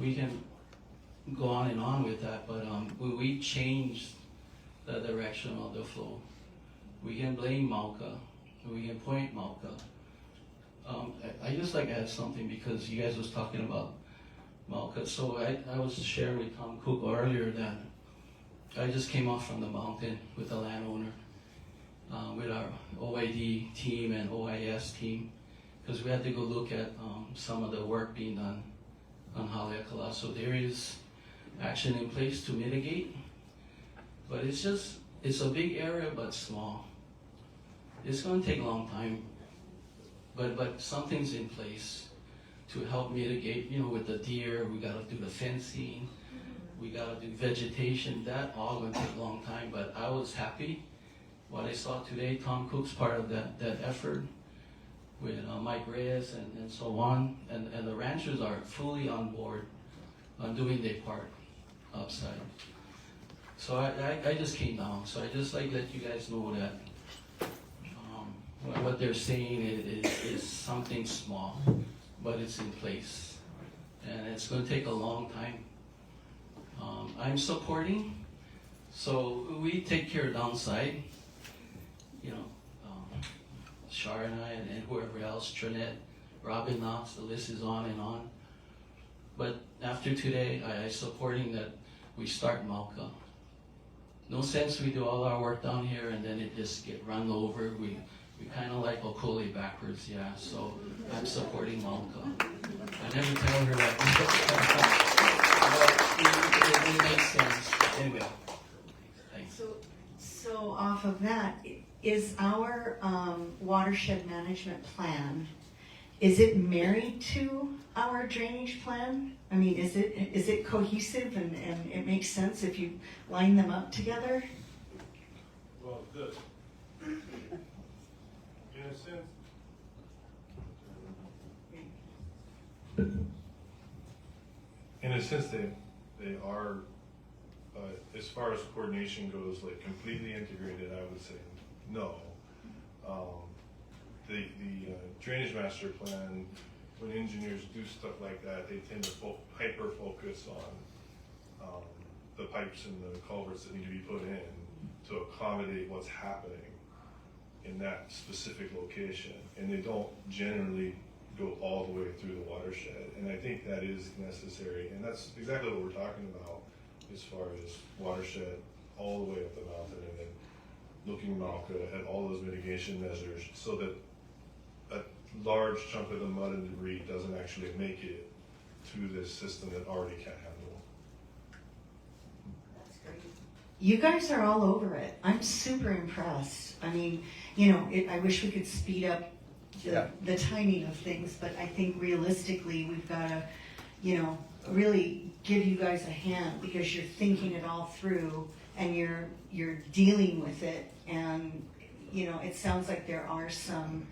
we can go on and on with that, but we changed the direction of the flow. We can blame Mauka we can point Malka. I just like to add something because you guys was talking about Malka. So I was sharing with Tom Cook earlier that I just came off from the mountain with the landowner, with our OID team and OIS team, because we had to go look at some of the work being done on Haleakala. So there is action in place to mitigate, but it's a big area but small. It's going to take a long time, but something's in place to help mitigate. You know, with the deer, we got to do the fencing, we got to do vegetation. That all going to take a long time. But I was happy what I saw today. Tom Cook's part of that effort with Mike Reyes and so on, and the ranchers are fully on board on doing their part upside. So I just came down. So I just like let you guys know that what they're saying is something small, but it's in place, and it's going to take a long time. I'm supporting, so we take care of downside. You know, Shar and I and whoever else, Trinette, Robin Knox, the list is on and on. But after today, I supporting that we start Malka. No sense we do all our work down here and then it just get run over. We kind of like Okole backwards, yeah. So I'm supporting Malka. I never tell her that. But it makes sense. Anyway, thanks. So off of that, is our watershed management plan, is it married to our drainage plan? I mean, is it cohesive and it makes sense if you line them up together? Well, in a sense, they are, as far as coordination goes, like completely integrated, I would say no. The drainage master plan, when engineers do stuff like that, they tend to hyper focus on the pipes and the culverts that need to be put in to accommodate what's happening in that specific location, and they don't generally go all the way through the watershed. And I think that is necessary, and that's exactly what we're talking about as far as watershed all the way up the mountain, and then looking at all those mitigation measures so that a large chunk of the mud and debris doesn't actually make it to this system that already can't handle. That's great. You guys are all over it. I'm super impressed. I mean, you know, I wish we could speed up the timing of things, but I think realistically we've got to, you know, really give you guys a hand because you're thinking it all through and you're dealing with it, and you know, it sounds like there are some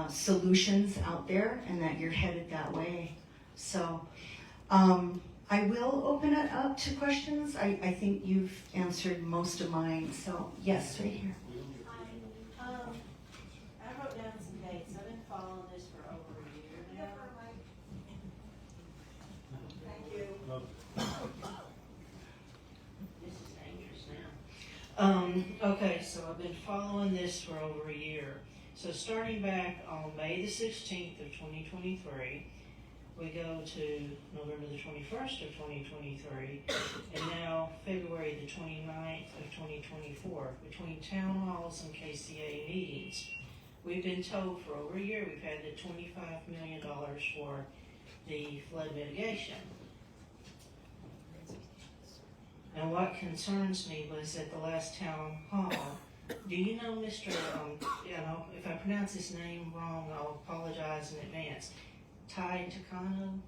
solutions out there and that you're headed that way. So I will open it up to questions. I think you've answered most of mine. So yes, right here. I wrote down some dates. I've been following this for over a year now. Thank you. This is dangerous now. Okay, so I've been following this for over a year. So starting back on May the 16th of 2023, we go to November the 21st of 2023, and now February the 29th of 2024. Between town halls and KCA meetings, we've been told for over a year we've had the $25 million for the flood mitigation. And what concerns me was at the last town hall, do you know Mr., you know, if I pronounce his name wrong, I'll apologize in advance. Ty Takano?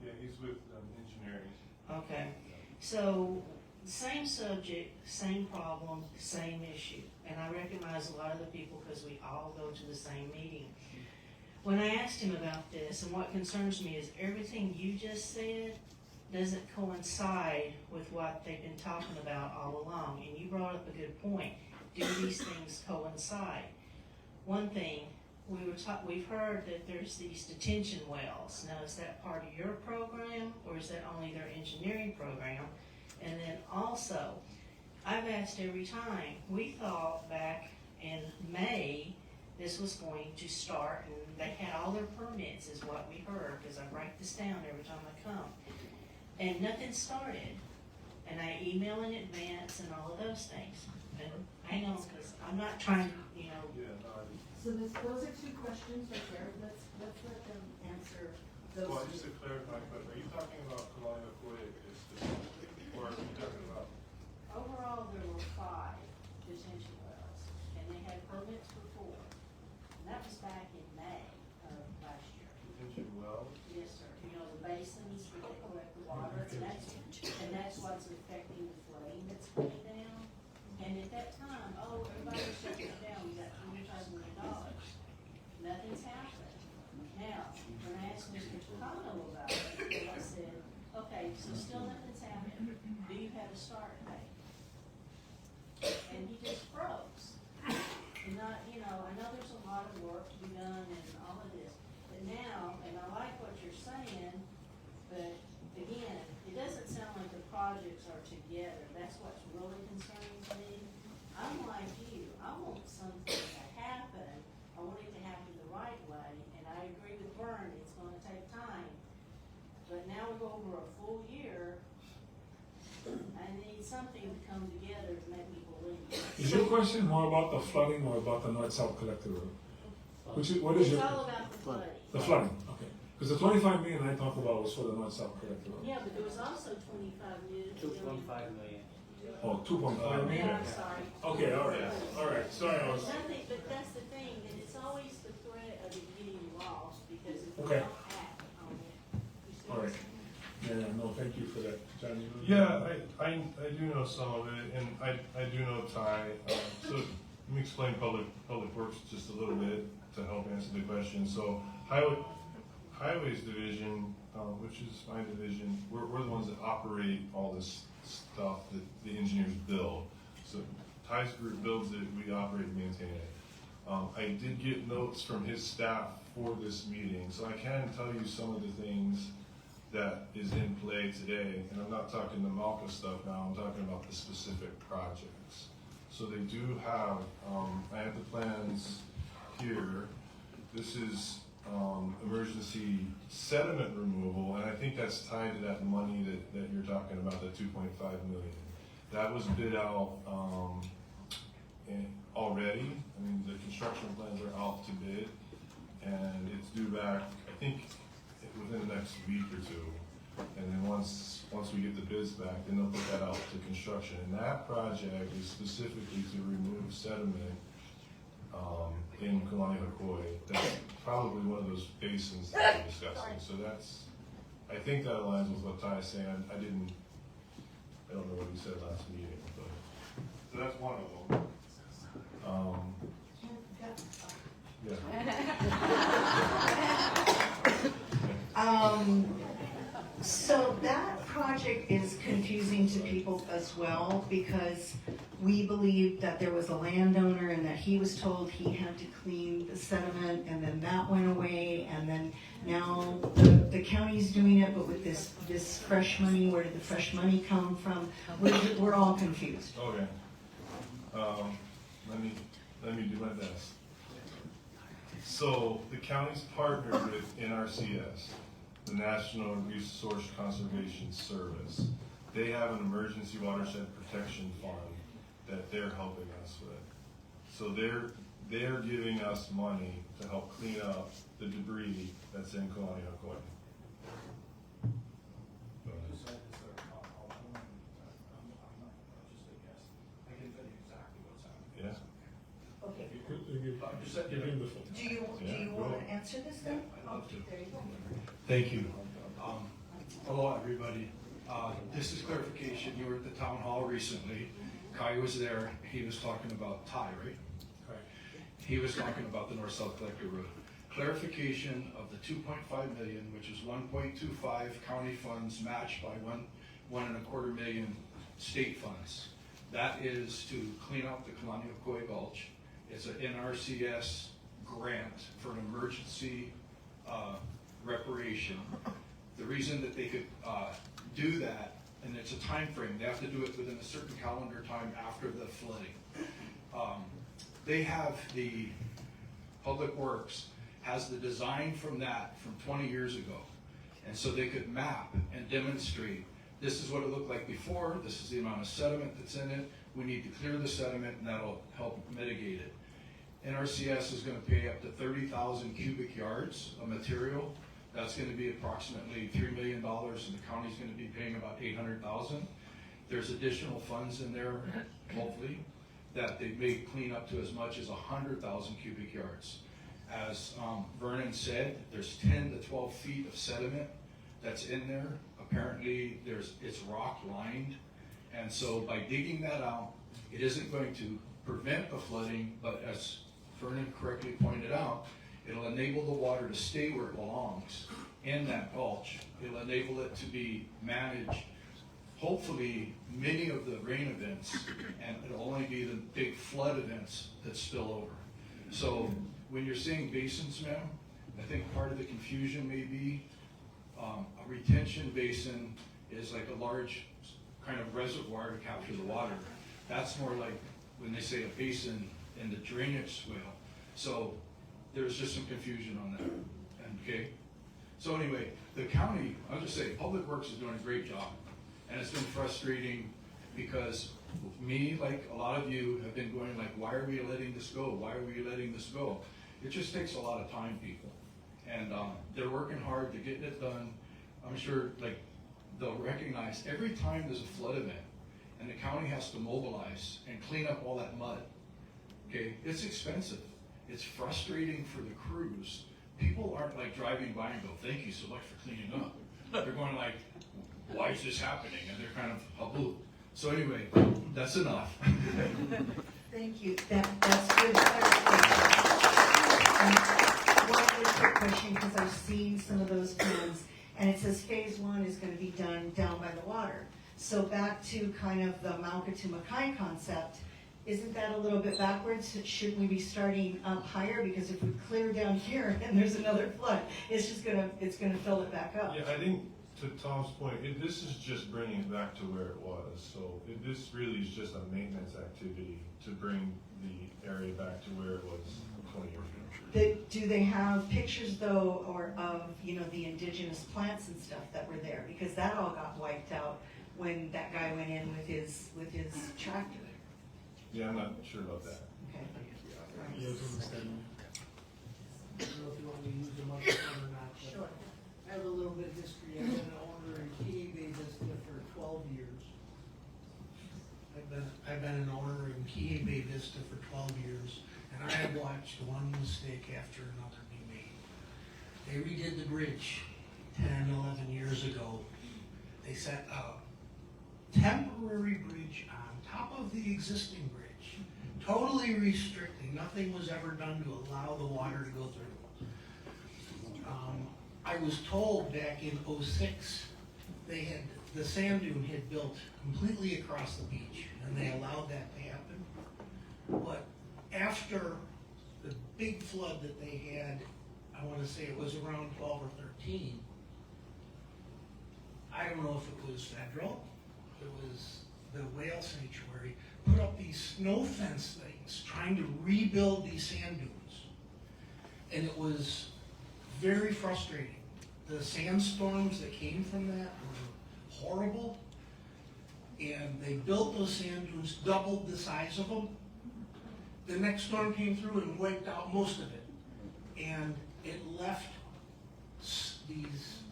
Yeah, he's with engineering. Okay. So, same subject, same problem, same issue. And I recognize a lot of the people because we all go to the same meeting. When I asked him about this, and what concerns me is everything you just said doesn't coincide with what they've been talking about all along. And you brought up a good point. Do these things coincide? One thing, we've heard that there's these detention wells. Now, is that part of your program, or is that only their engineering program? And then also, I've asked every time, we thought back in May this was going to start, and they had all their permits, is what we heard, because I write this down every time I come. And nothing started. And I email in advance and all of those things. And hang on, because I'm not trying, Yeah, no, So those are two questions right there. Let's let them answer those. well, just to clarify, but are you talking about Kalani Akoi specifically, or are you talking about? Overall, there were 5 detention wells, and they had permits for 4. And that was back in May of last year. Detention well? Yes, sir. You know, the basins where they collect the water, and that's what's affecting the flooding that's coming down. And at that time, everybody's shutting it down. We got $25 million. Nothing's happened. Now, when I asked Mr. Takano about it, I said, okay, so still nothing's happened. Do you have a start date? And he just froze. And not, I know there's a lot of work to be done and all of this, but now, and I like what you're saying, but again, it doesn't sound like the projects are together. That's what's really concerning to me. I'm like you, I want something to happen. I want it to happen the right way, and I agree with Vern, it's gonna take time. But now we go over a full year, I need something to come together to make me believe. Is your question more about the flooding or about the north-south collector road? What is It's your? all about the flooding. The flooding, okay. Because the 25 million I talked about was for the north-south collector road. Yeah, but there was also 25 million. 2.5 million. Oh, 2.5 million? Yeah, I'm sorry. Okay, all right, sorry, I was, Nothing, but that's the thing, and it's always the threat of it getting lost, because if we Okay. don't act on it. You see all what I'm right. saying? Yeah, no, thank you for that, Johnny. Yeah, I do know some of it, and I do know Ty. So let me explain public works just a little bit to help answer the question. So highways division, which is my division, we're the ones that operate all this stuff that the engineers build. So Ty's group builds it, we operate and maintain it. I did get notes from his staff for this meeting, so I can tell you some of the things that is in play today, and I'm not talking the Malka stuff now, I'm talking about the specific projects. So they do have, I have the plans here. This is emergency sediment removal, and I think that's tied to that money that you're talking about, the 2.5 million. That was bid out already. I mean, the construction plans are out to bid, and it's due back, I think, within the next week or two. And then once we get the bids back, then they'll put that out to construction. And that project is specifically to remove sediment in Kalani Hakoi. That's probably one of those basins that we're discussing. So I think that aligns with what Ty is saying. I don't know what he said last meeting, but, so that's one of them. So that project is confusing to people as well, because we believed that there was a landowner and that he was told he had to clean the sediment, and then that went away, and then now the county's doing it, but with this fresh money, where did the fresh money come from? We're all confused. Okay. Let me do my best. So the county's partnered with NRCS, the National Resource Conservation Service. They have an emergency watershed protection fund that they're helping us with. So they're giving us money to help clean up the debris that's in Kalani Hakoi. Yeah. Okay. Give him the phone. Do you want to answer this then? There you go. Thank you. Hello, everybody. This is clarification. You were at the town hall recently. Kai was there. He was talking about Ty, right? Right. He was talking about the north-south collector road. Clarification of the 2.5 million, which is 1.25 county funds matched by 1.25 million state funds. That is to clean up the Kalani Hakoi Gulch. It's an NRCS grant for an emergency reparation. The reason that they could do that, and it's a time frame, they have to do it within a certain calendar time after the flooding. They have the Public Works has the design from that from 20 years ago. And so they could map and demonstrate, this is what it looked like before, this is the amount of sediment that's in it, we need to clear the sediment, and that'll help mitigate it. NRCS is gonna pay up to 30,000 cubic yards of material. That's gonna be approximately $3 million, and the county's gonna be paying about 800,000. There's additional funds in there, hopefully, that they may clean up to as much as 100,000 cubic yards. As Vernon said, there's 10 to 12 feet of sediment that's in there. Apparently, it's rock lined, and so by digging that out, it isn't going to prevent the flooding, but as Vernon correctly pointed out, it'll enable the water to stay where it belongs in that gulch. It'll enable it to be managed, hopefully, many of the rain events, and it'll only be the big flood events that spill over. So when you're saying basins, ma'am, I think part of the confusion may be a retention basin is like a large kind of reservoir to capture the water. That's more like when they say a basin in the drainage swale. So there's just some confusion on that, and, okay? So anyway, the county, I'll just say, Public Works is doing a great job. And it's been frustrating because me, like a lot of you, have been going like, why are we letting this go? Why are we letting this go? It just takes a lot of time, people. And they're working hard to get it done. I'm sure like they'll recognize every time there's a flood event and the county has to mobilize and clean up all that mud, okay, it's expensive. It's frustrating for the crews. People aren't like driving by and go, thank you so much for cleaning up. They're going like, why is this happening? And they're kind of haboo. So anyway, that's enough. Thank you. That's good clarification. One other quick question, because I've seen some of those plans, and it says phase 1 is going to be done down by the water. So back to kind of the Mauka to Mackay concept, isn't that a little bit backwards? Shouldn't we be starting up higher? Because if we clear down here and there's another flood, it's gonna fill it back up. Yeah, I think to Tom's point, this is just bringing it back to where it was. So this really is just a maintenance activity to bring the area back to where it was 20 years ago. Do they have pictures though, or of, the indigenous plants and stuff that were there? Because that all got wiped out when that guy went in with his tractor. Yeah, I'm not sure about that. Okay. I don't know if you want me to use the microphone or not. Sure. I have a little bit of history. I've been an owner in KCA Vista for 12 years. I've been an owner in KCA Vista for 12 years, and I have watched one mistake after another be made. They redid the bridge 10, 11 years ago. They set a temporary bridge on top of the existing bridge, totally restricting. Nothing was ever done to allow the water to go through. I was told back in '06, the sand dune had built completely across the beach, and they allowed that to happen. But after the big flood that they had, I want to say it was around 12 or 13, I don't know if it was federal, it was the whale sanctuary, put up these snow fence things trying to rebuild these sand dunes. And it was very frustrating. The sandstorms that came from that were horrible. And they built those sand dunes, doubled the size of them. The next storm came through and wiped out most of it. And it left these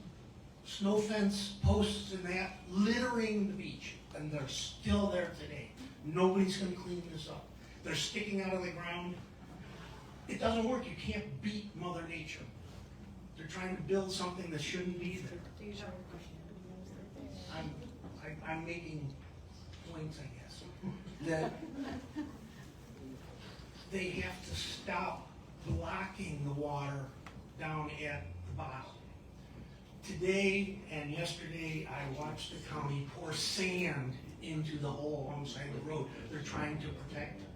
snow fence posts and that littering the beach. And they're still there today. Nobody's gonna clean this up. They're sticking out of the ground. It doesn't work. You can't beat Mother Nature. They're trying to build something that shouldn't be there. Do you have a question? I'm making points, I guess, that they have to stop blocking the water down at the bottom. Today and yesterday, I watched the county pour sand into the hole alongside the road. They're trying to protect it.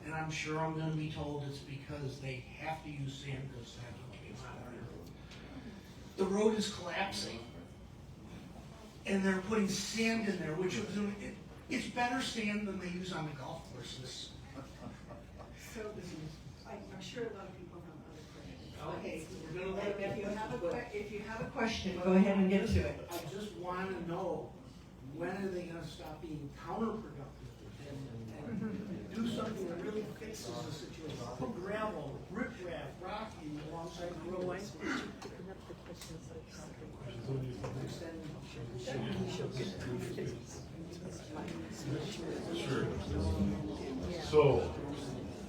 And I'm sure I'm gonna be told it's because they have to use sand because that's what came out of there. The road is collapsing. And they're putting sand in there, which is, it's better sand than they use on the golf courses. So, I'm sure a lot of people from other Okay, we're gonna let If you him. have if you have a question, go ahead and get to it. I just wanna know, when are they gonna stop being counterproductive and do something that really fixes the situation? Put gravel, riprap, rocky alongside the road. Sure. So,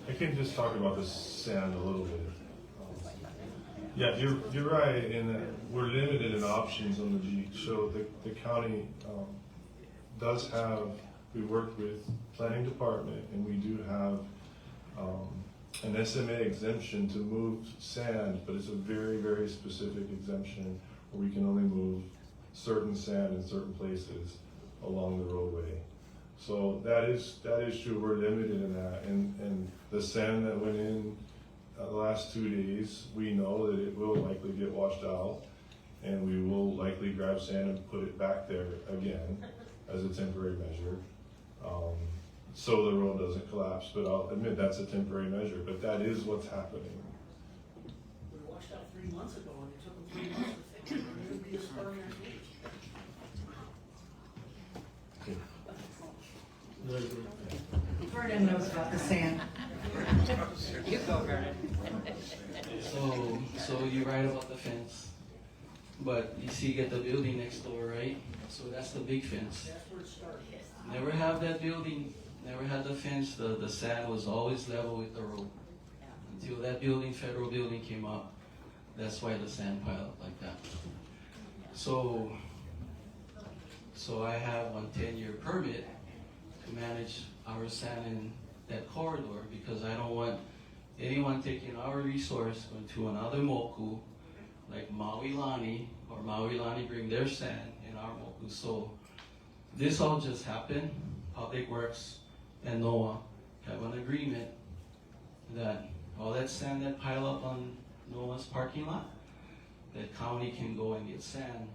I can just talk about the sand a little bit. Yeah, you're right in that we're limited in options on the beach. So the county does have, we work with planning department and we do have an SMA exemption to move sand, but it's a very, very specific exemption where we can only move certain sand in certain places along the roadway. So that is true, we're limited in that, and the sand that went in the last 2 days, we know that it will likely get washed out, and we will likely grab sand and put it back there again as a temporary measure. So the road doesn't collapse, but I'll admit that's a temporary measure, but that is what's happening. We washed out 3 months ago and it took them 3 months to fix it. It would be a start next week. Vernon knows about the sand. So you're right about the fence, but you see, you get the building next door, right? So that's the big fence. That's where it started. Never have that building, never had the fence, the sand was always level with the road. Until that building, federal building came up, that's why the sand piled up like that. So I have one 10-year permit to manage our sand in that corridor, because I don't want anyone taking our resource going to another moku, like Maui Lani, or Maui Lani bring their sand in our moku. So this all just happened. Public Works and NOAA have an agreement that all that sand that pile up on NOAA's parking lot, that county can go and get sand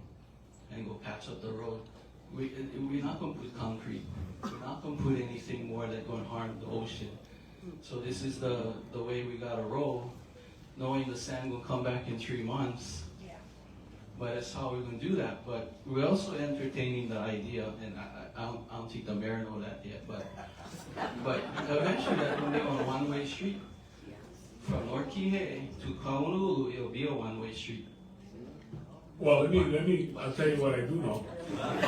and go patch up the road. We're not going to put concrete. We're not going to put anything more that's going to harm the ocean. So this is the way we got to roll, knowing the sand will come back in 3 months. But that's how we're going to do that. But we're also entertaining the idea, and I don't think the mayor know that yet, but eventually that will be on a one-way street. From North Kihei to Honolulu, it'll be a one-way street. Well, I'll tell you what I do know. No, I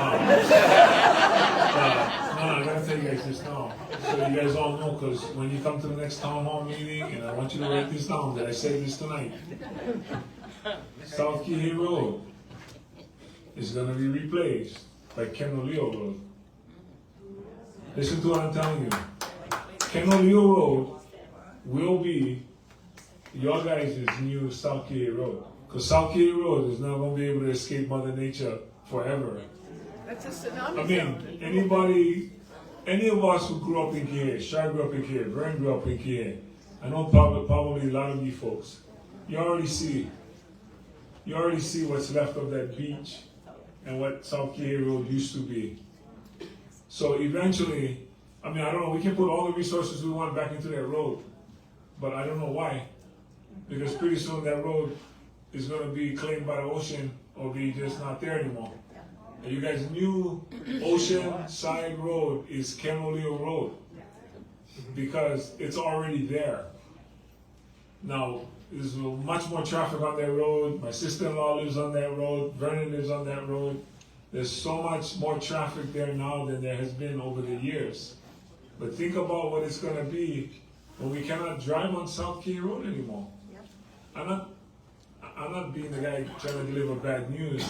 gotta tell you guys this now, so you guys all know, because when you come to the next town hall meeting, and I want you to write this down, that I said this tonight. South Kihei Road is gonna be replaced by Kenoleo Road. Listen to what I'm telling you. Kenoleo Road will be your guys' new South Kihei Road. Because South Kihei Road is not going to be able to escape Mother Nature forever. That's a tsunami I mean, any of us who grew up in Kihei, Shai grew up in Kihei, Vern grew up in Kihei, I know probably a lot of you folks, you already see what's left of that beach and what South Kihei Road used to be. So eventually, I mean, I don't know, we can put all the resources we want back into that road, but I don't know why. Because pretty soon that road is going to be claimed by the ocean or be just not there anymore. And you guys' new ocean side road is Kenoleo Road because it's already there. Now, there's much more traffic on that road. My sister-in-law lives on that road. Vernon lives on that road. There's so much more traffic there now than there has been over the years. But think about what it's going to be when we cannot drive on South Kihei Road anymore. I'm not being the guy trying to deliver bad news,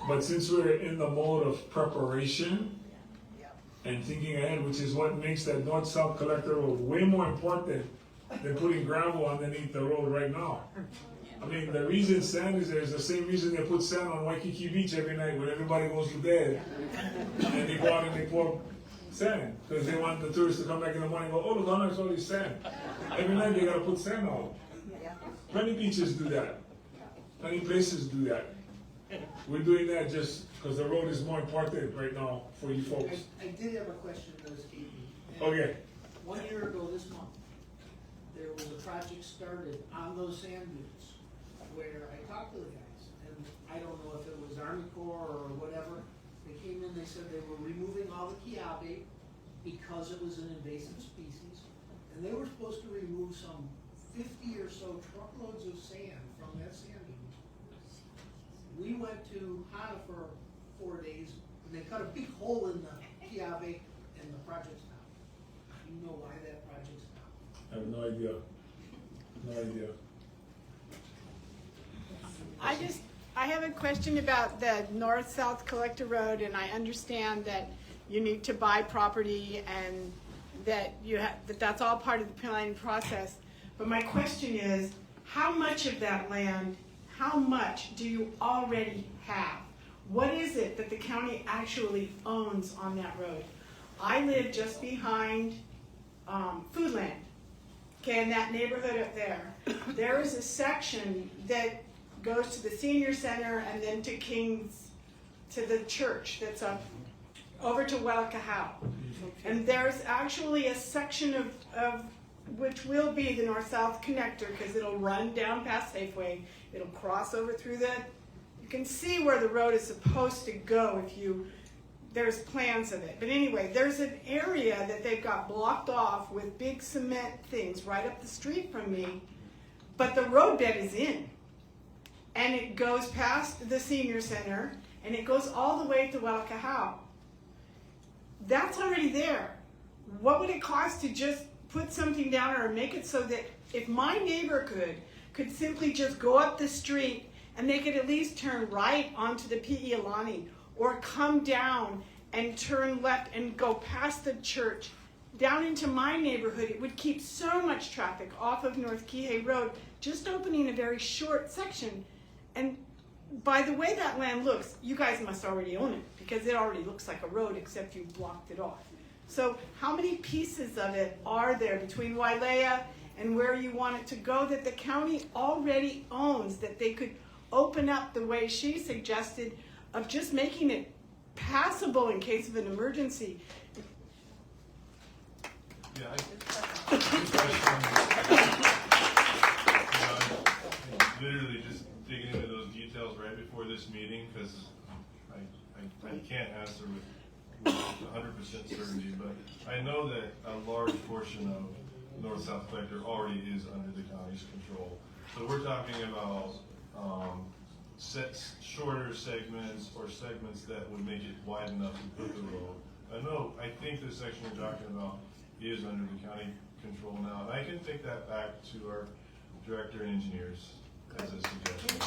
but since we're in the mode of preparation and thinking ahead, which is what makes that north-south collector road way more important than putting gravel underneath the road right now. I mean, the reason sand is there is the same reason they put sand on Waikiki Beach every night when everybody goes to bed, and they go out and they pour sand, because they want the tourists to come back in the morning and go, oh, look how nice all this sand. Every night they gotta put sand out. Many beaches do that. Many places do that. We're doing that just because the road is more important right now for you folks. I did have a question for this evening. Okay. 1 year ago this month, there was a project started on those sand dunes where I talked to the guys, and I don't know if it was Army Corps or whatever. They came in, they said they were removing all the kiabe because it was an invasive species, and they were supposed to remove some 50 or so truckloads of sand from that sand dune. We went to Hana for 4 days, and they cut a big hole in the kiabe, and the project stopped. You know why that project stopped? I have no idea. No idea. I have a question about the north-south collector road, and I understand that you need to buy property and that that's all part of the planning process. But my question is, how much of that land, how much do you already have? What is it that the county actually owns on that road? I live just behind Foodland, okay, in that neighborhood up there. There is a section that goes to the senior center and then to the church that's up over to Welcahau. And there's actually a section of which will be the north-south connector, because it'll run down past Safeway. It'll cross over through you can see where the road is supposed to go there's plans of it. But anyway, there's an area that they've got blocked off with big cement things right up the street from me, but the roadbed is in. And it goes past the senior center, and it goes all the way to Welcahau. That's already there. What would it cost to just put something down or make it so that if my neighbor could simply just go up the street and they could at least turn right onto the P.E. Alani, or come down and turn left and go past the church down into my neighborhood? It would keep so much traffic off of North Kihei Road, just opening a very short section. And by the way that land looks, you guys must already own it, because it already looks like a road, except you blocked it off. So how many pieces of it are there between Wailea and where you want it to go that the county already owns, that they could open up the way she suggested, of just making it passable in case of an emergency? Yeah, literally just digging into those details right before this meeting, because I can't answer with 100% certainty, but I know that a large portion of north-south collector already is under the county's control. So we're talking about shorter segments, or segments that would make it wide enough to put the road. I think the section you're talking about is under the county control now, and I can take that back to our director and engineers as a suggestion.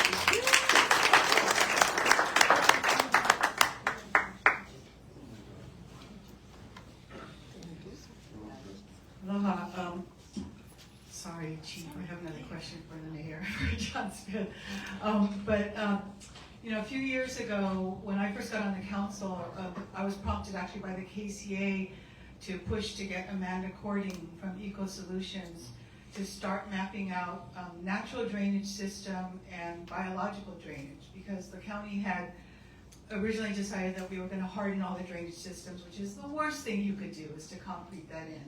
Aloha. Sorry, Chief, I have another question for the mayor, for John Smith. A few years ago, when I first got on the council, I was prompted actually by the KCA to push to get Amanda Cording from Eco Solutions to start mapping out natural drainage system and biological drainage, because the county had originally decided that we were going to harden all the drainage systems, which is the worst thing you could do, is to concrete that in.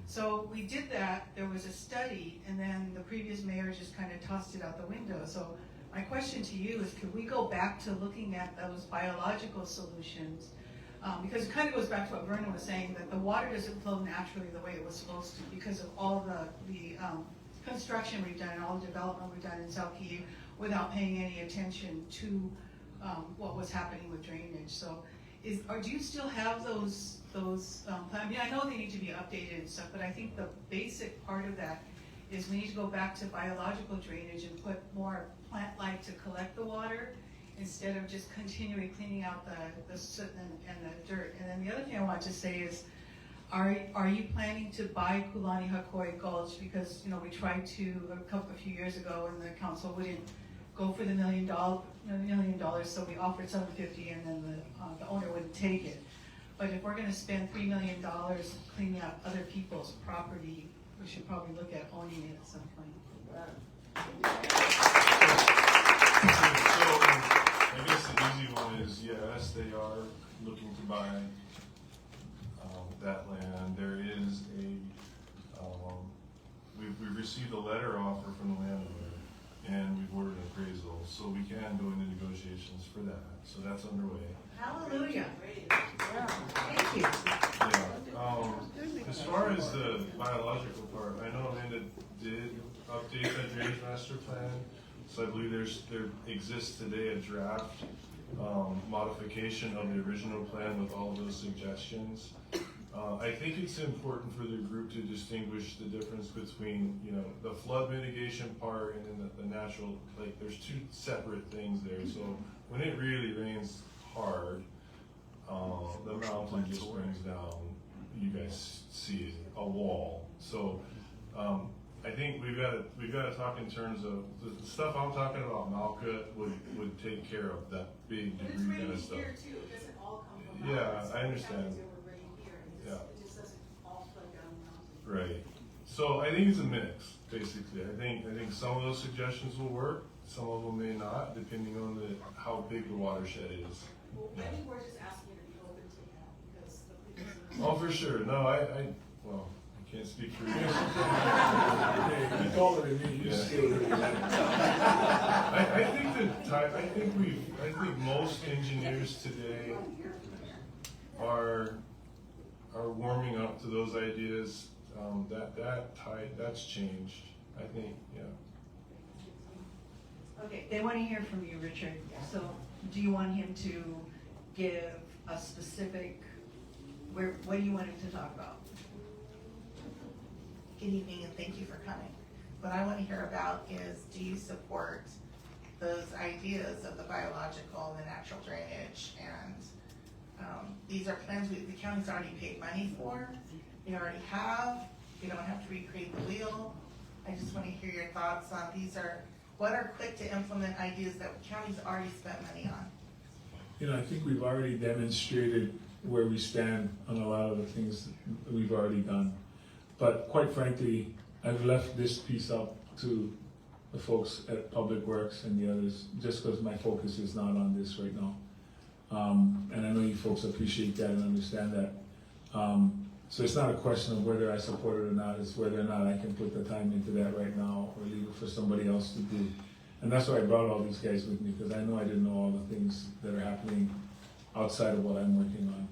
So we did that, there was a study, and then the previous mayor just kind of tossed it out the window. So my question to you is, could we go back to looking at those biological solutions? Because it kind of goes back to what Vernon was saying, that the water doesn't flow naturally the way it was supposed to, because of all the construction we've done and all the development we've done in South Kihei without paying any attention to what was happening with drainage. So do you still have those plans? I mean, I know they need to be updated and stuff, but I think the basic part of that is we need to go back to biological drainage and put more plant life to collect the water, instead of just continually cleaning out the soot and the dirt. And then the other thing I want to say is, are you planning to buy Kulani Hakoi Gulch? Because we tried to a few years ago, and the council wouldn't go for the $1 million, so we offered $750, and then the owner wouldn't take it. But if we're going to spend $3 million cleaning up other people's property, we should probably look at owning it at some point. So I guess the easy one is, yes, they are looking to buy that land. There is we've received a letter offer from the landowner, and we've ordered an suggestions for that, so that's underway. Hallelujah. Thank you. Yeah, as far as the biological part, I know Amanda did update that drainage master plan, so I believe there exists today a draft modification of the original plan with all of those suggestions. I think it's important for the group to distinguish the difference between, you know, the flood mitigation part and then the natural, like, there's two separate things there. So when it really rains hard, the mountain just brings down, you guys see a wall. So I think we've got to talk in terms of the stuff I'm talking about. Malka would take care of that big debris kind of stuff. Here too, it doesn't all come from Yeah, mountains. I understand. Sometimes it would rain here, and Yeah. it just doesn't all flow down the mountain. Right. So I think it's a mix, basically. I think some of those suggestions will work, some of them may not, depending on how big the watershed is. Well, Yeah. maybe we're just asking you to be open to that, because the Oh, for sure. No, well, I can't speak for you. Hey, you taller than me, you Yeah. still. I think most engineers today are warming up to those ideas. That's changed. I think, yeah. Okay, they want to hear from you, Richard. So do you want him to give a specific, what do you want him to talk about? Good evening and thank you for coming. What I want to hear about is, do you support those ideas of the biological, the natural drainage, and these are plans the county's already paid money for, we already have, we don't have to recreate the wheel. I just want to hear your thoughts on what are quick to implement ideas that the county's already spent money on? You know, I think we've already demonstrated where we stand on a lot of the things that we've already done. But quite frankly, I've left this piece up to the folks at Public Works and the others, just because my focus is not on this right now. And I know you folks appreciate that and understand that. So it's not a question of whether I support it or not, it's whether or not I can put the time into that right now or leave it for somebody else to do. And that's why I brought all these guys with me, because I know I didn't know all the things that are happening outside of what I'm working on.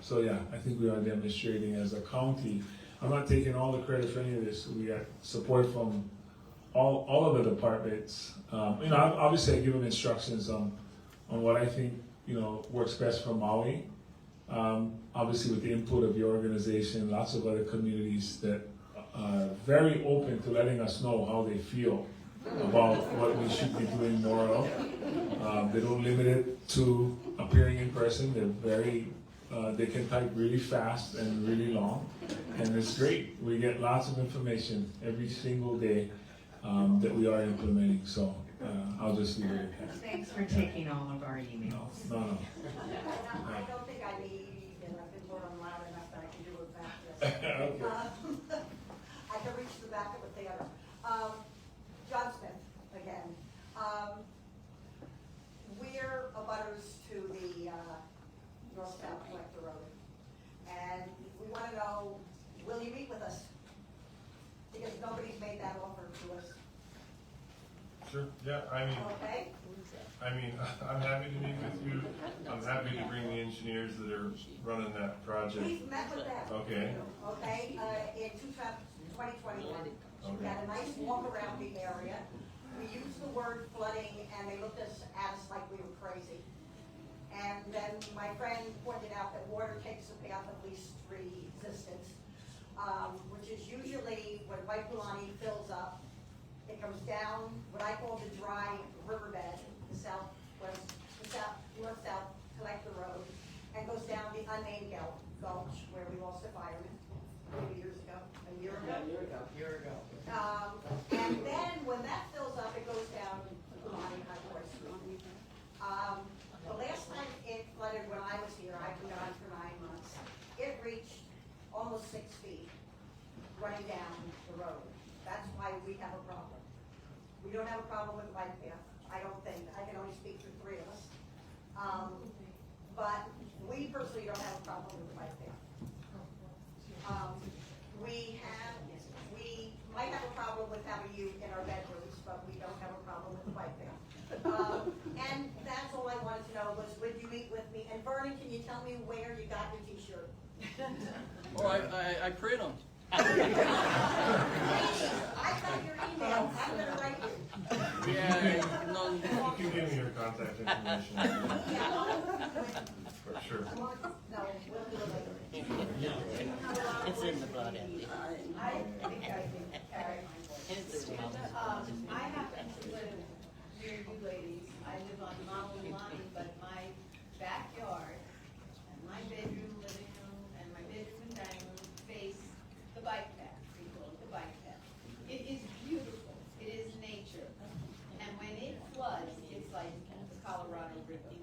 So yeah, I think we are demonstrating as a county. I'm not taking all the credit for any of this. We got support from all of the departments. You know, obviously I give them instructions on what I think, you know, works best for Maui. Obviously with the input of your organization, lots of other communities that are very open to letting us know how they feel about what we should be doing more of. They don't limit it to appearing in person. They're very, they can type really fast and really long, and it's great. We get lots of information every single day that we are implementing, so I'll just leave it at that. Thanks for taking all of our emails. No. I don't think I need, and I've been told I'm loud enough that I can do it back this. I can reach the back of the theater. John Smith, again. We're abutters to the north-south collector road. And we want to know, will you meet with us? Because nobody's made that offer to us. Sure, yeah, Okay? I'm happy to meet with you. I'm happy to bring the engineers that are running that project. We've met with them. Okay. Okay, in 2021. We had a nice walk around the area. We used the word flooding and they looked at us like we were crazy. And then my friend pointed out that water takes a path of least three existence, which is usually when White Kulani fills up, it comes down what I call the dry riverbed, the north-south collector road, and goes down the unnamed gulch where we lost a fireman a year ago. And then when that fills up, it goes down Kulani High Court Street. The last time it flooded when I was here, I've been gone for 9 months, it reached almost 6 feet running down the road. That's why we have a problem. We don't have a problem with the bike path, I don't think. I can only speak for 3 of us. But we personally don't have a problem with the bike path. We might have a problem with having you in our bedrooms, but we don't have a problem with the bike path. And I print them. I got your email, I'm gonna write you. Yeah, no, You can give me your contact information. For sure. No, we'll do it later. It's in the blood, Andy. I think I can carry my voice. It's the blood. I happen to live near you ladies. I live on Maulani, but my backyard and my bedroom, living room, and my bedroom and dining room face the bike path. We call it the bike path. It is beautiful. It is nature. And when it floods, it's like the Colorado River.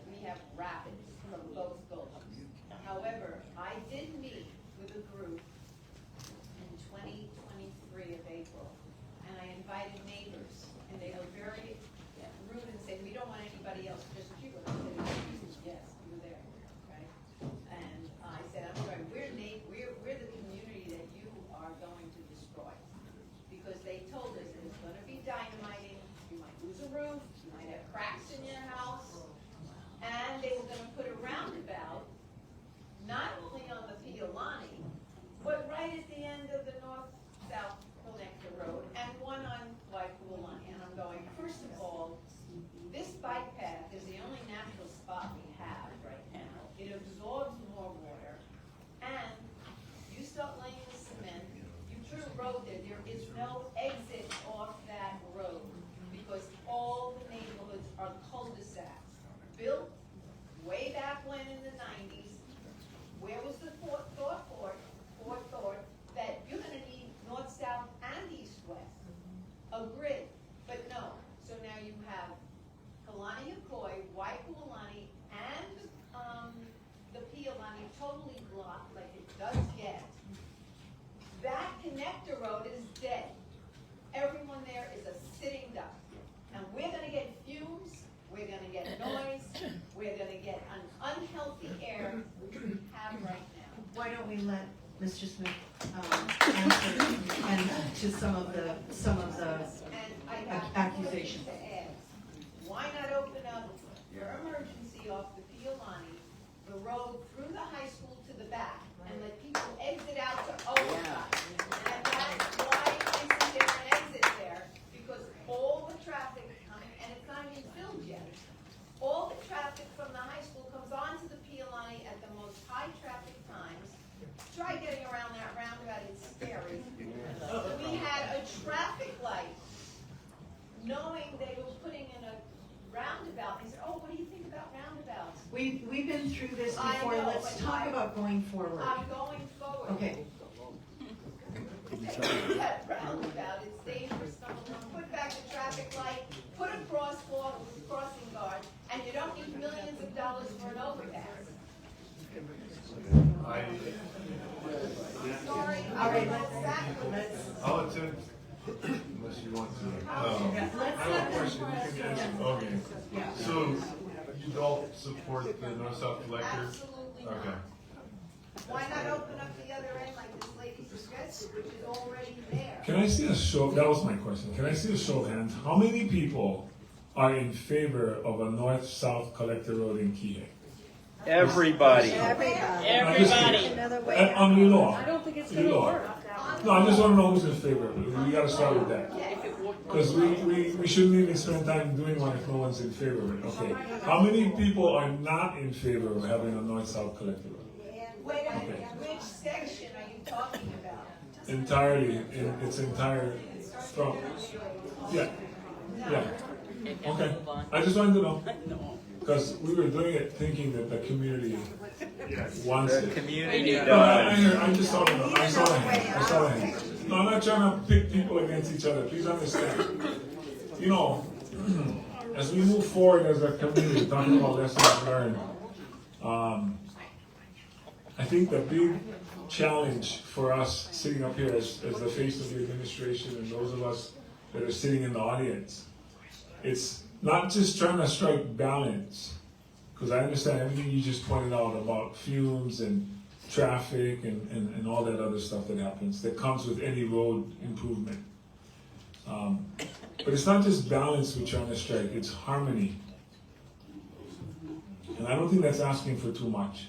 We have rapids from both gulches. However, I did meet with a group in 2023 of April, and I invited neighbors, and they were very rude and said, we don't want anybody else, just you. And I said, yes, you were there, right? And I said, I'm sorry, we're the community that you are going to destroy. Because they told us that it's gonna be dynamiting, you might lose a roof, you might have cracks in your house, and they were gonna put a roundabout, not only on the Piolani, but right at the end of the north-south connector road, and one on Waipualani. And I'm going, first of all, this bike path is the only natural spot we have right now. It absorbs more water, and you start laying the cement, you put a road there, there is no exit off that road, because all the neighborhoods are cul-de-sacs, built way back when in the 90s. Where was the forethought that you're gonna need north, south, and east, west? A grid, but no. So now you have Kalani Akoi, Waipualani, and the Piolani totally blocked like it does get. That connector road is dead. Everyone there is a sitting duck. And we're gonna get fumes, we're gonna get noise, we're gonna get an unhealthy air we have right now. Why don't we let Mr. Smith answer and to some of the And I got accusations. to add, why not open up your emergency off the Piolani, the road through the high school to the back, and let people exit out to Oakland? And that's why isn't there an exit there? Because all the traffic coming, and it's not even filled yet, all the traffic from the high school comes onto the Piolani at the most high traffic times. Try getting around that roundabout, it's scary. We had a traffic light, knowing they were putting in a roundabout. They said, oh, what do you think about roundabouts? We've been through this I before, know, let's but talk about going forward. I'm going forward. Okay. That roundabout is dangerous, number one. Put back the traffic light, put a crosswalk with crossing guard, and you don't need millions of dollars for an overpass. Sorry. All right, let's. I'll attempt, unless you want to. I have a question, you can answer. Okay. Yeah. So, you don't support the north-south collector? Absolutely not. Okay. Why not open up the other end like this lady suggested, which is already there? Can I see a show, that was my question, can I see a show of hands? How many people are in favor of a north-south collector road in Kihei? Everybody. Everybody. On the law. I don't think it's gonna work. No, I just want to know who's in favor of it. We gotta start with that. Because we shouldn't even spend time doing one if no one's in favor of it. Okay. How many people are not in favor of having a north-south collector road? Wait a minute, which section are you talking about? Entirely, in its entire, from, yeah, yeah. Okay, I just wanted to know. Because we were doing it thinking that the community wants it. Community No, I just saw it. I saw it. No, I'm not trying to pit people against each other. Please understand. You know, as we move forward as a community, talking about lessons learned, I think the big challenge for us sitting up here as the face of the administration and those of us that are sitting in the audience, it's not just trying to strike balance, because I understand everything you just pointed out about fumes and traffic and all that other stuff that happens, that comes with any road improvement. But it's not just balance we're trying to strike, it's harmony. And I don't think that's asking for too much.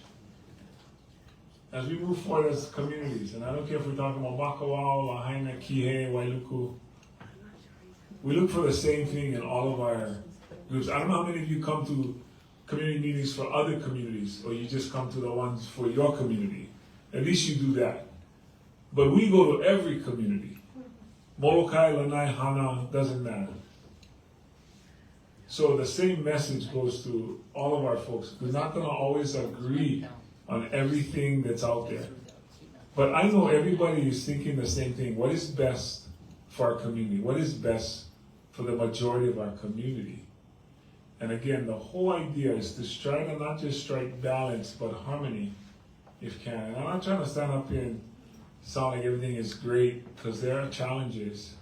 as we move forward as communities, and I don't care if we're talking about Makawao, Lahaina, Kihei, Wailuku, we look for the same thing in all of our groups. I don't know how many of you come to community meetings for other communities, or you just come to the ones for your community. At least you do that. But we go to every community. Molokai, Lanai, Hana, doesn't matter. So the same message goes to all of our folks. We're not going to always agree on everything that's out there. But I know everybody is thinking the same thing. What is best for our community? What is best for the majority of our community? And again, the whole idea is to try to not just strike balance, but harmony, if you can. And I'm not trying to stand up here and sound like everything is great, because there are challenges.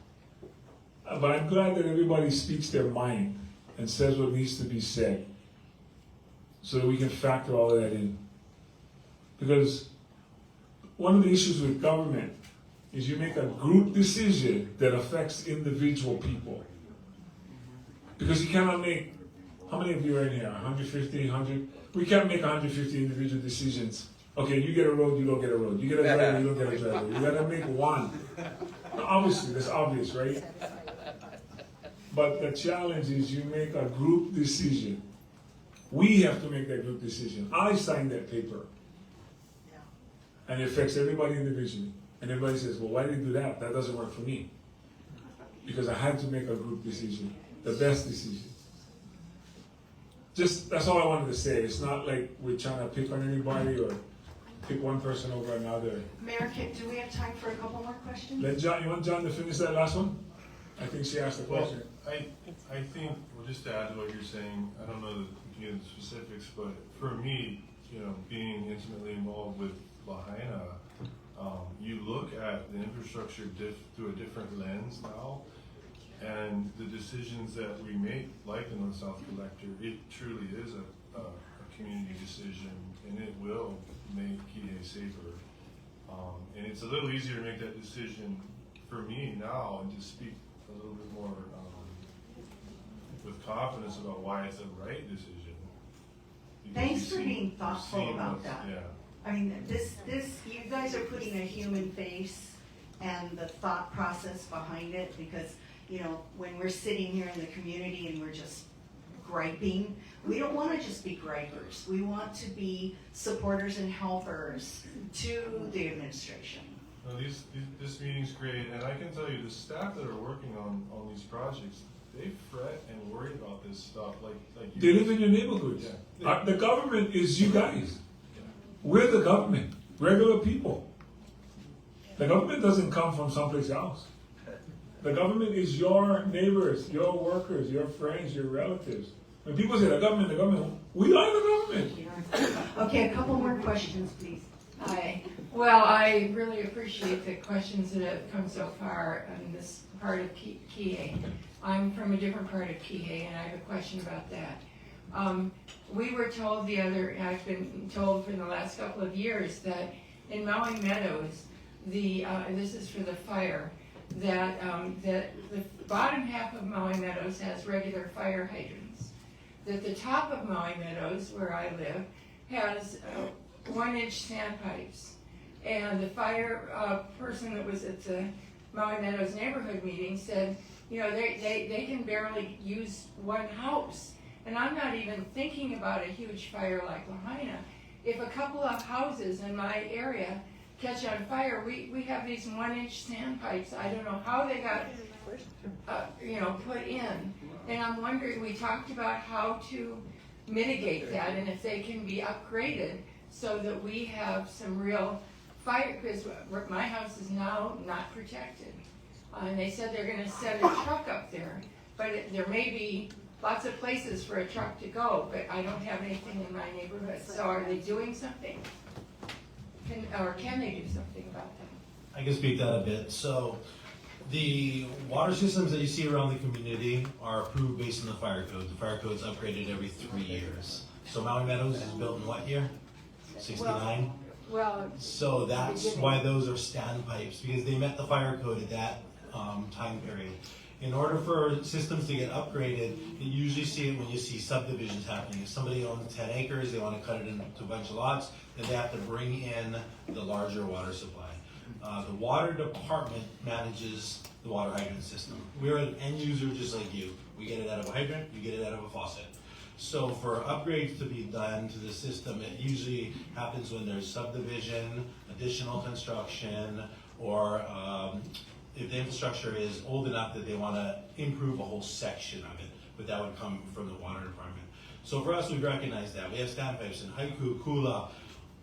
But I'm glad that everybody speaks their mind and says what needs to be said, so that we can factor all of that in. Because one of the issues with government is you make a group decision that affects individual people. Because you cannot make, how many of you are in here? 150, 100? We can't make 150 individual decisions. Okay, you get a road, you don't get a road. You get a driveway, you don't get a driveway. You gotta make one. Obviously, that's obvious, right? But the challenge is you make a group decision. We have to make that group decision. I signed that paper. And it affects everybody individually. And everybody says, well, why did you do that? That doesn't work for me. Because I had to make a group decision. The best decision. Just, that's all I wanted to say. It's not like we're trying to pick on anybody or pick one person over another. Mayor, do we have time for a couple more questions? Let John, you want John to finish that last one? I think she asked the question. I think, well, just to add to what you're saying, I don't know the specifics, but for me, being intimately involved with Lahaina, you look at the infrastructure through a different lens now, and the decisions that we make, like the North-South Collector, it truly is a community decision, and it will make Kihei safer. And it's a little easier to make that decision for me now and to speak a little bit more with confidence about why it's the right decision. Thanks for being thoughtful about that. Yeah. I mean, you guys are putting a human face and the thought process behind it, because, when we're sitting here in the community and we're just griping, we don't want to just be gripers. We want to be supporters and helpers to the administration. No, this meeting's great, and I can tell you, the staff that are working on these projects, they fret and worry about this stuff like They live in your neighborhoods. Yeah. The government is you guys. We're the government, regular people. The government doesn't come from someplace else. The government is your neighbors, your workers, your friends, your relatives. When people say the government, we are the government. Okay, a couple more questions, please. Hi. Well, I really appreciate the questions that have come so far on this part of Kihei. I'm from a different part of Kihei, and I have a question about that. We were told I've been told for the last couple of years that in Maui Meadows, this is for the fire, that the bottom half of Maui Meadows has regular fire hydrants. That the top of Maui Meadows, where I live, has 1-inch sandpipes. And the fire person that was at the Maui Meadows neighborhood meeting said, they can barely use one house. And I'm not even thinking about a huge fire like Lahaina. If a couple of houses in my area catch on fire, we have these 1-inch sandpipes. I don't know how they got, put in. And I'm wondering, we talked about how to mitigate that and if they can be upgraded so that we have some real fire, because my house is now not protected. And they said they're gonna send a truck up there, but there may be lots of places for a truck to go, but I don't have anything in my neighborhood. So are they doing something? Can they do something about that? I can speak that a bit. So the water systems that you see around the community are approved based on the fire code. The fire code is upgraded every 3 years. So Maui Meadows is built in what year? 69? Well, so that's why those are standpipes, because they met the fire code at that time period. In order for systems to get upgraded, you usually see it when you see subdivisions happening. If somebody owns 10 acres, they want to cut it into a bunch of lots, then they have to bring in the larger water supply. The water department manages the water hydrant system. We're an end user just like you. We get it out of a hydrant, you get it out of a faucet. So for upgrades to be done to the system, it usually happens when there's subdivision, additional construction, or if the infrastructure is old enough that they want to improve a whole section of it, but that would come from the water department. So for us, we recognize that. We have standpipes in Haiku, Kula,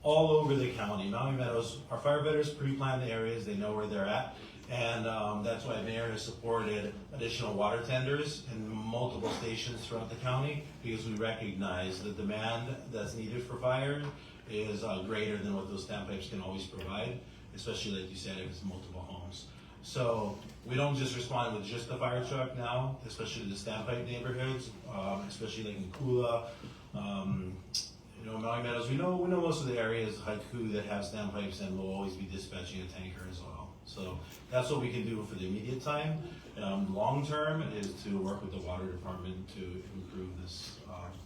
all over the county. Maui Meadows, our firefighters pre-plan the areas, they know where they're at, and that's why Mayor has supported additional water tenders in multiple stations throughout the county, because we recognize the demand that's needed for fire is greater than what those standpipes can always provide, especially like you said, if it's multiple homes. So we don't just respond with just the fire truck now, especially the standpipe neighborhoods, especially like in Kula, Maui Meadows. We know most of the areas, Haiku, that have standpipes, and we'll always be dispatching a tanker as well. So that's what we can do for the immediate time. Long term is to work with the water department to improve this,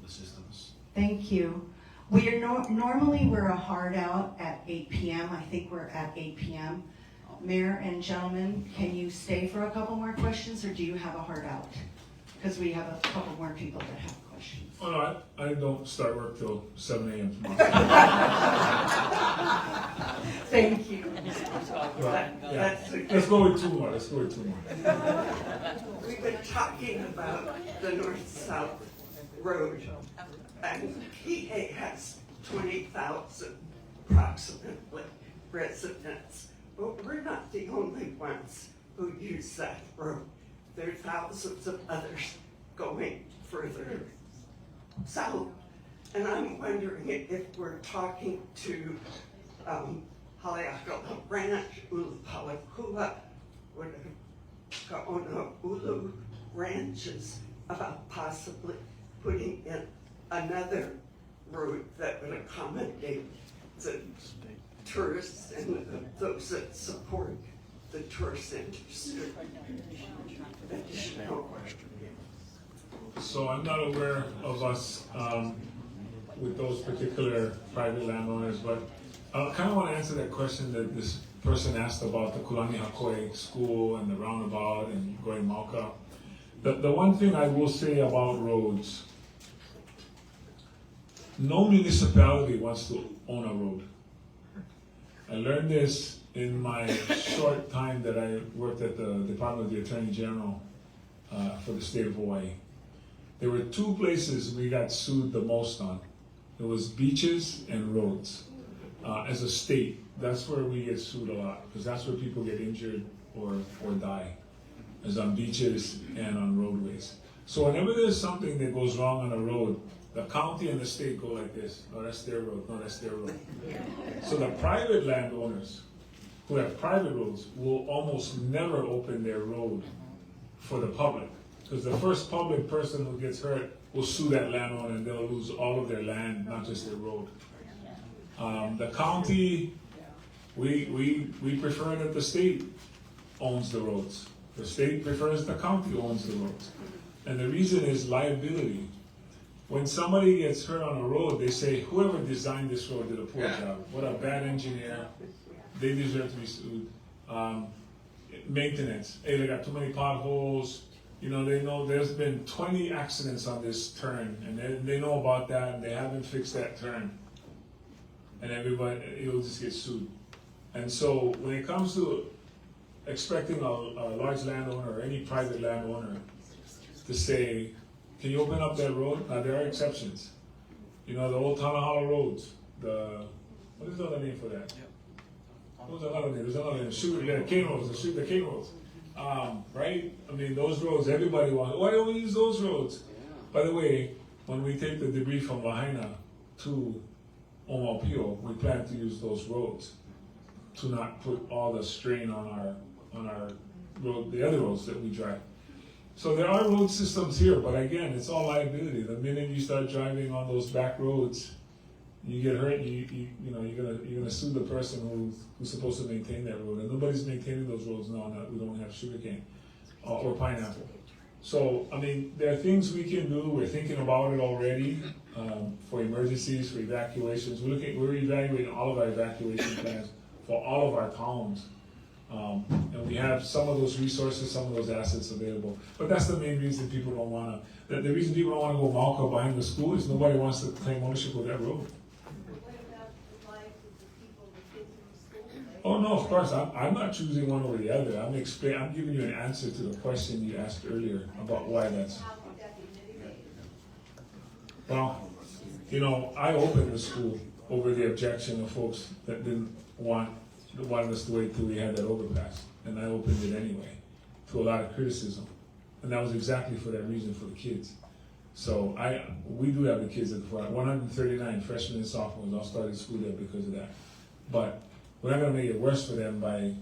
the systems. Thank you. We are normally we're a hard out at 8 p.m. I think we're at 8 p.m. Mayor and gentlemen, can you stay for a couple more questions, or do you have a hard out? Because we have a couple more people that have questions. Oh no, I don't start work till 7 a.m. tomorrow. Thank you. Let's go with two more. We've been talking about the north-south road, and KCA has 20,000 approximately residents, but we're not the only ones who use that road. There are thousands of others going further south, and I'm wondering if we're talking to Haleakala Ranch, Ulupalakua, Ulu ranches about possibly putting in another road that would accommodate the tourists and those that support the tourist industry. So I'm not aware of us with those particular private landowners, but I kind of want to answer that question that this person asked about the Kulani Hakoi school and the roundabout and going Mauka. The one thing I will say about roads, no municipality wants to own a road. I learned this in my short time that I worked at the Department of the Attorney General for the state of Hawaii. There were two places we got sued the most on. It was beaches and roads. As a state, that's where we get sued a lot, because that's where people get injured or die, is on beaches and on roadways. So whenever there's something that goes wrong on a road, the county and the state go like this. No, that's their road. No, that's their road. So the private landowners who have private roads will almost never open their road for the public, because the first public person who gets hurt will sue that landowner, and they'll lose all of their land, not just their road. The county, we prefer that the state owns the roads. The state prefers the county owns the roads. And the reason is liability. When somebody gets hurt on a road, they say, whoever designed this road did a poor job. What a bad engineer. They deserve to be sued. Maintenance. Hey, they got too many potholes. You know, they know there's been 20 accidents on this turn, and they know about that, and they haven't fixed that turn. And everybody, it'll just get sued. And so when it comes to expecting a large landowner or any private landowner to say, can you open up that road? Now, there are exceptions. You know, the old Tanahala roads, what is the other name for that? There's another name, the cane roads, the cane roads. Right? I mean, those roads, everybody wants, why don't we use those roads? By the way, when we take the debris from Lahaina to Omaopio, we plan to use those roads to not put all the strain on our road, the other roads that we drive. So there are road systems here, but again, it's all liability. The minute you start driving on those back roads, you get hurt. You're gonna sue the person who's supposed to maintain that road, and nobody's maintaining those roads now. We don't have sugarcane. or pineapple. So, I mean, there are things we can do, we're thinking about it already, for emergencies, for evacuations. We're evaluating all of our evacuation plans for all of our towns. And we have some of those resources, some of those assets available. But that's the main reason people don't wanna, the reason people don't wanna go Malco behind the school is nobody wants to claim ownership of that road. Oh, no, of course, I'm not choosing one over the other. I'm giving you an answer to the question you asked earlier about why that's. Well, you know, I opened the school over the objection of folks that wanted us to wait till we had that overpass. And I opened it anyway, to a lot of criticism. And that was exactly for that reason, for the kids. So we do have the kids at the front. 139 freshmen and sophomores all started school there because of that. But we're not gonna make it worse for them by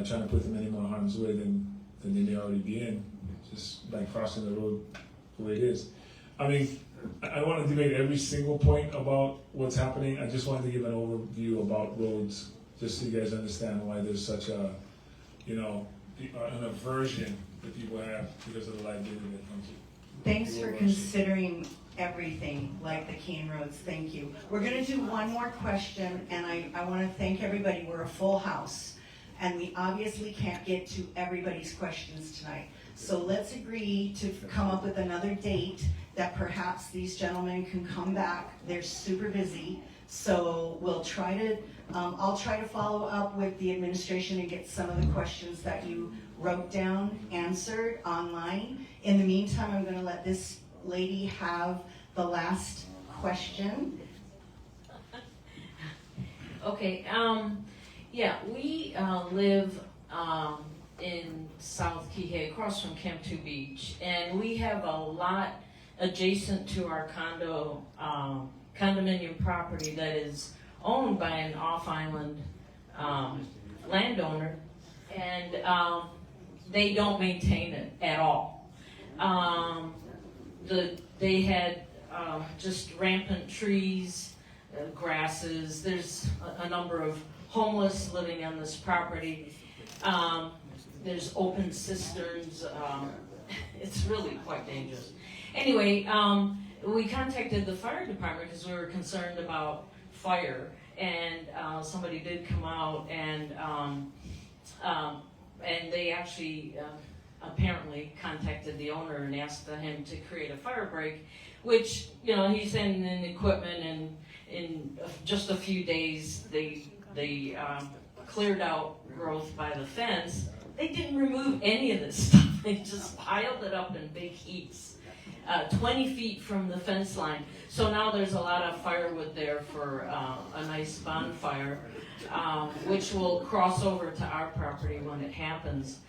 trying to put them in any more harm's way than they may already be in, just by crossing the road the way it is. I mean, I don't want to debate every single point about what's happening. I just wanted to give an overview about roads, just so you guys understand why there's such a, you know, an aversion that people have because of the liability that comes with. Thanks for considering everything, like the Keene roads, thank you. We're gonna do one more question, and I wanna thank everybody, we're a full house, and we obviously can't get to everybody's questions tonight. So let's agree to come up with another date that perhaps these gentlemen can come back. They're super busy, so we'll try to, I'll try to follow up with the administration and get some of the questions that you wrote down answered online. In the meantime, I'm gonna let this lady have the last question. Okay, yeah, we live in South Kihei, across from Camp 2 Beach, and we have a lot adjacent to our condominium property that is owned by an off-island landowner, and they don't maintain it at all. They had just rampant trees, grasses. There's a number of homeless living on this property. There's open cisterns. It's really quite dangerous. Anyway, we contacted the fire department because we were concerned about fire, and somebody did come out, and they actually apparently contacted the owner and asked him to create a fire break, which, you know, he's sending in equipment, and in just a few days they cleared out growth by the fence. They didn't remove any of this stuff. They just piled it up in big heaps, 20 feet from the fence line. So now there's a lot of firewood there for a nice bonfire, which will cross over to our property when it happens.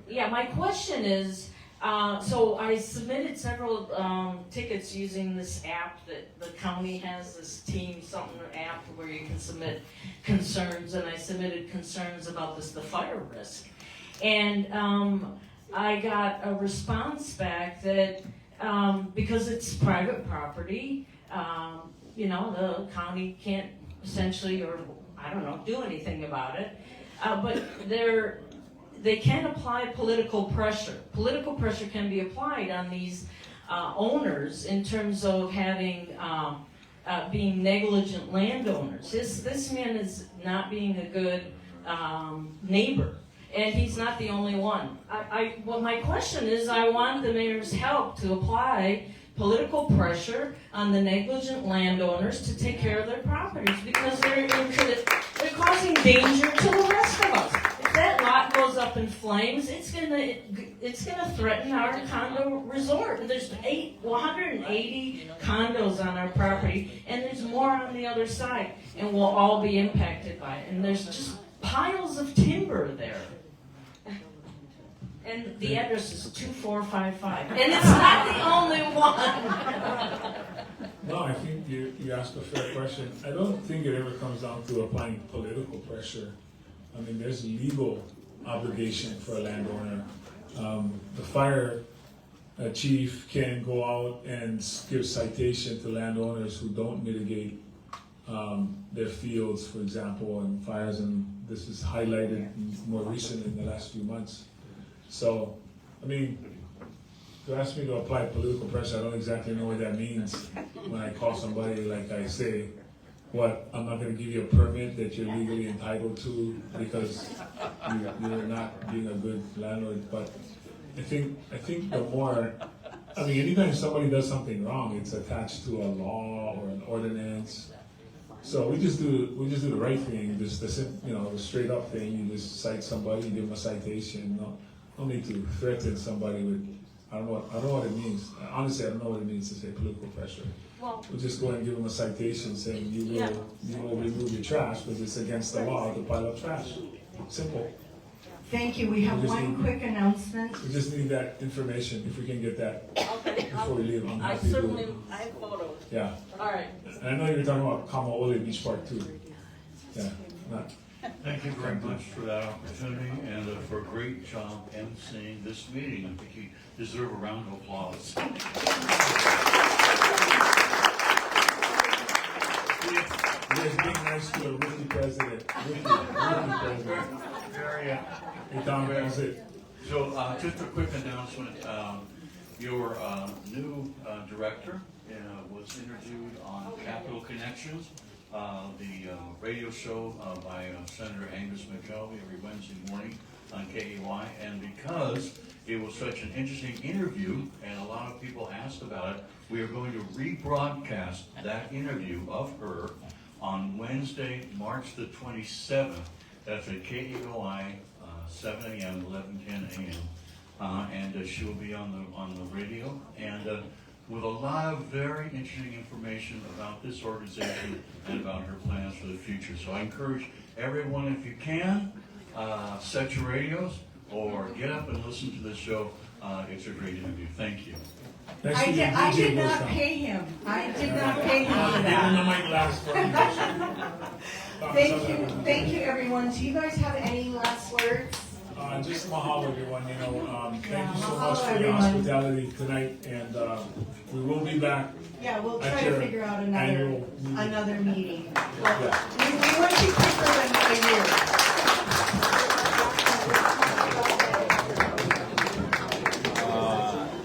Yeah, my question is, so I submitted several tickets using this app that the county has, this team something app where you can submit concerns, and I submitted concerns about the fire risk. And I got a response back that because it's private property, you know, the county can't essentially, or I don't know, do anything about it. But they can apply political pressure. Political pressure can be applied on these owners in terms of having being negligent landowners. This man is not being a good neighbor, and he's not the only one. Well, my question is, I want the mayor's help to apply political pressure on the negligent landowners to take care of their properties, because they're causing danger to the rest of us. If that lot goes up in flames, it's gonna threaten our condo resort. There's 180 condos on our property, and there's more on the other side, and we'll all be impacted by it. And there's just piles of timber there. And the address is 2455, and it's not the only one. No, I think you asked a fair question. I don't think it ever comes down to applying political pressure. I mean, there's legal obligation for a landowner. The fire chief can go out and give citation to landowners who don't mitigate their fields, for example, and fires, and this is highlighted more recent in the last few months. So, I mean, you ask me to apply political pressure, I don't exactly know what that means when I call somebody, like I say, what, I'm not gonna give you a permit that you're legally entitled to because you're not being a good landlord, but I think the more, I mean, anytime somebody does something wrong, it's attached to a law or an ordinance. So we just do the right thing, just the straight up thing. You just cite somebody, you give them a citation. No need to threaten somebody with, I don't know what it means. Honestly, I don't know what it means to say political pressure. Well, We'll just go and give them a citation saying you will remove your trash because it's against the law to pile up trash. Simple. Thank you. We have one quick announcement. We just need that information, if we can get that okay. before we leave. I'm I happy to do certainly, it. I have photos. Yeah. All right. And I know you're talking about Kamaole Beach Park too. Yeah. Thank you very much for that opportunity and for a great job emceeing this meeting. I think you deserve a round of applause. Yes, being nice to the rookie president. Rookie president. Hey, Tom, that was it. So, just a quick announcement. Your new director was interviewed on Capital Connections, the radio show by Senator Angus McKelvey every Wednesday morning on KAY. And because it was such an interesting interview and a lot of people asked about it, we are going to rebroadcast that interview of her on Wednesday, March the 27th. That's at KAY, 7 a.m., 11:10 a.m. And she will be on the radio and with a lot of very interesting information about this organization and about her plans for the future. So I encourage everyone, if you can, set your radios or get up and listen to this show. It's a great interview. Thank you. I did not pay him. I did not pay him for that. Thank you, everyone. Do you guys have any last words? Just mahalo, everyone. Thank you so much for your hospitality tonight, and we will be back. Yeah, we'll try at to your figure out annual meeting. another meeting. Yeah. We want you quicker than a year.